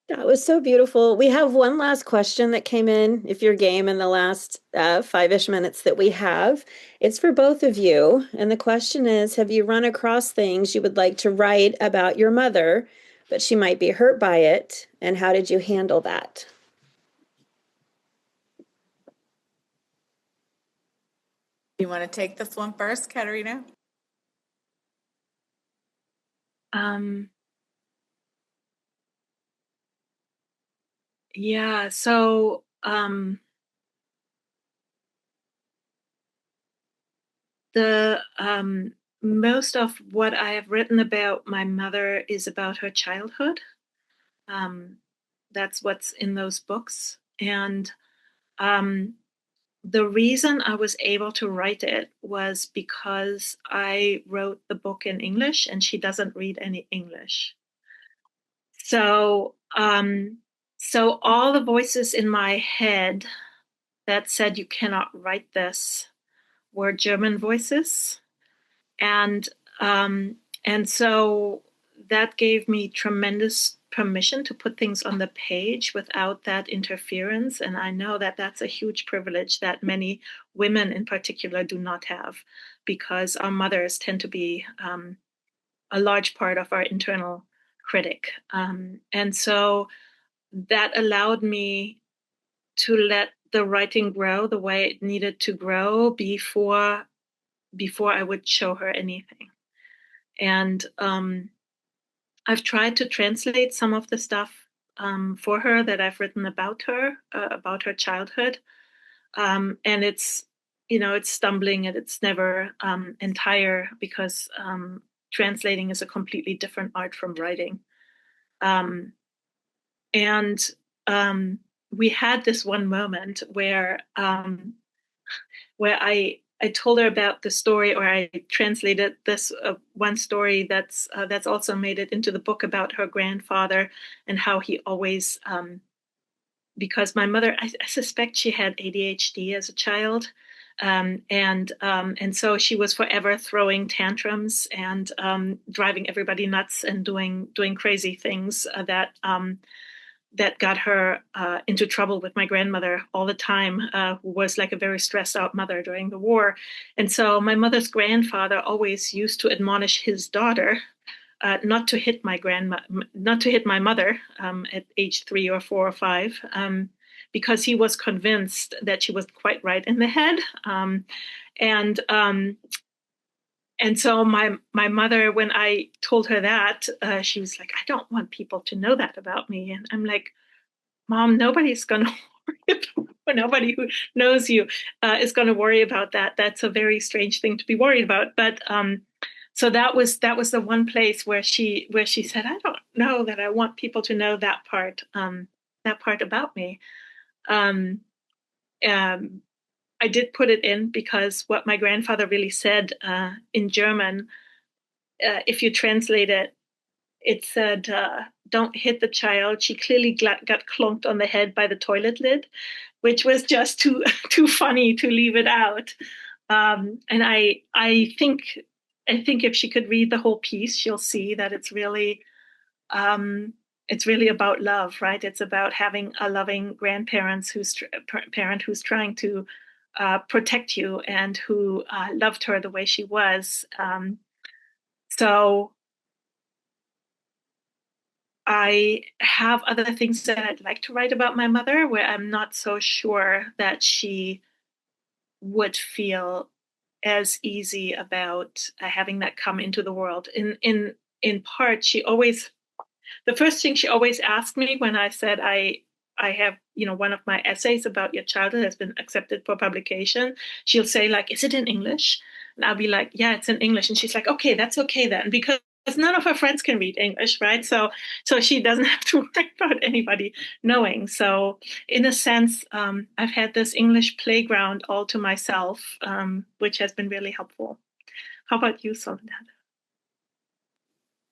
That was so beautiful. We have one last question that came in, if you're game, in the last 5-ish minutes that we have. It's for both of you. And the question is, have you run across things you would like to write about your mother, but she might be hurt by it. And how did you handle that? You want to take this one first, Catharina? Yeah, so the most of what I have written about my mother is about her childhood. That's what's in those books. And the reason I was able to write it was because I wrote the book in English and she doesn't read any English. So, so all the voices in my head that said you cannot write this were German voices, and and so that gave me tremendous permission to put things on the page without that interference. And I know that that's a huge privilege that many women in particular do not have, because our mothers tend to be a large part of our internal critic. And so that allowed me to let the writing grow the way it needed to grow before I would show her anything. And I've tried to translate some of the stuff for her that I've written about her childhood. And it's, it's stumbling and it's never entire, because translating is a completely different art from writing. And we had this one moment where I told her about the story, or I translated this one story that's also made it into the book, about her grandfather and how he always, because my mother, I suspect she had ADHD as a child, and so she was forever throwing tantrums and driving everybody nuts and doing crazy things that got her into trouble with my grandmother all the time, who was like a very stressed out mother during the war. And so my mother's grandfather always used to admonish his daughter not to hit my mother at age 3 or 4 or 5, because he was convinced that she was quite right in the head. And so my mother, when I told her that, she was like, I don't want people to know that about me. And I'm like, Mom, nobody's going to worry about, nobody who knows you is going to worry about that. That's a very strange thing to be worried about. But so that was the one place where she said, I don't know that I want people to know that part about me. I did put it in because what my grandfather really said in German, if you translate it, it said, don't hit the child. She clearly got clunked on the head by the toilet lid, which was just too funny to leave it out. And I think if she could read the whole piece, she'll see that it's really about love, right? It's about having a loving parent who's trying to protect you and who loved her the way she was. So I have other things that I'd like to write about my mother, where I'm not so sure that she would feel as easy about having that come into the world. In part, the first thing she always asked me when I said I have, one of my essays about your childhood has been accepted for publication, she'll say, like, is it in English? And I'll be like, yeah, it's in English. And she's like, okay, that's okay then, because none of her friends can read English, right? So she doesn't have to worry about anybody knowing. So in a sense, I've had this English playground all to myself, which has been really helpful. How about you, Soledad?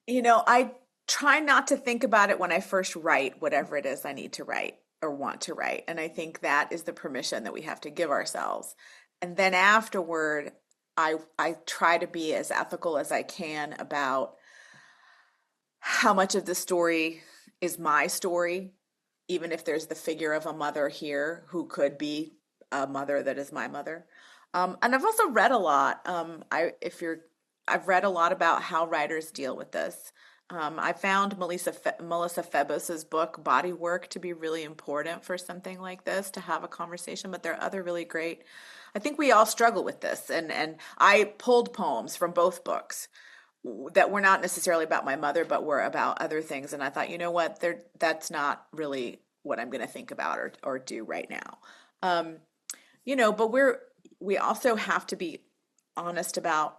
I try not to think about it when I first write whatever it is I need to write or want to write. And I think that is the permission that we have to give ourselves. And then afterward, I try to be as ethical as I can about how much of the story is my story, even if there's the figure of a mother here who could be a mother that is my mother. And I've also read a lot. I've read a lot about how writers deal with this. I found Melissa Febos's book, Body Work, to be really important for something like this, to have a conversation, but there are other really great, I think we all struggle with this. And I pulled poems from both books that were not necessarily about my mother, but were about other things. And I thought, you know what, that's not really what I'm going to think about or do right now. But we also have to be honest about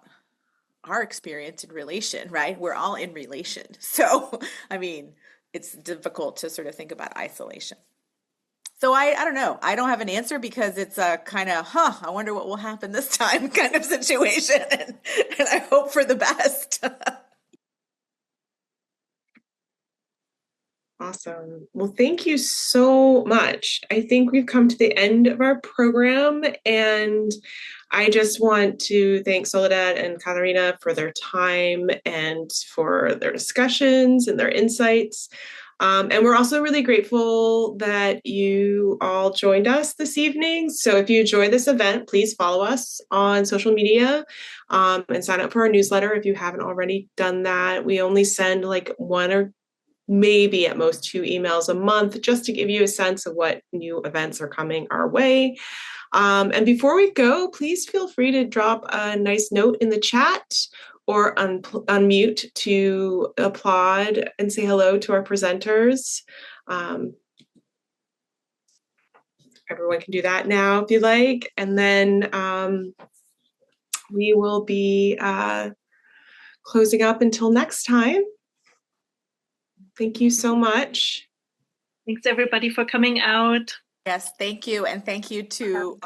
our experience in relation, right? We're all in relation. So, I mean, it's difficult to sort of think about isolation. So I don't know. I don't have an answer because it's a kind of, I wonder what will happen this time kind of situation. And I hope for the best. Awesome. Well, thank you so much. I think we've come to the end of our program, and I just want to thank Soledad and Catharina for their time and for their discussions and their insights. And we're also really grateful that you all joined us this evening. So if you enjoy this event, please follow us on social media and sign up for our newsletter if you haven't already done that. We only send like one or maybe at most 2 emails a month, just to give you a sense of what new events are coming our way. And before we go, please feel free to drop a nice note in the chat or unmute to applaud and say hello to our presenters. Everyone can do that now if you like. And then we will be closing up until next time. Thank you so much. Thanks everybody for coming out. Yes, thank you. And thank you to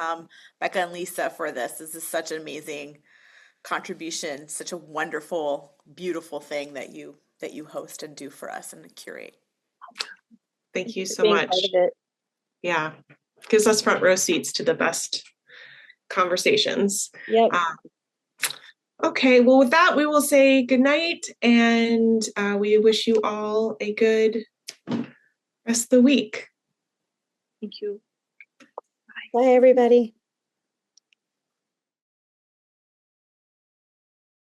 Becca and Lisa for this. This is such an amazing contribution, such a wonderful, beautiful thing that you host and do for us and curate. Thank you so much. Yeah, gives us front row seats to the best conversations. Yep. Okay, well, with that, we will say good night, and we wish you all a good rest of the week. Thank you. Bye, everybody.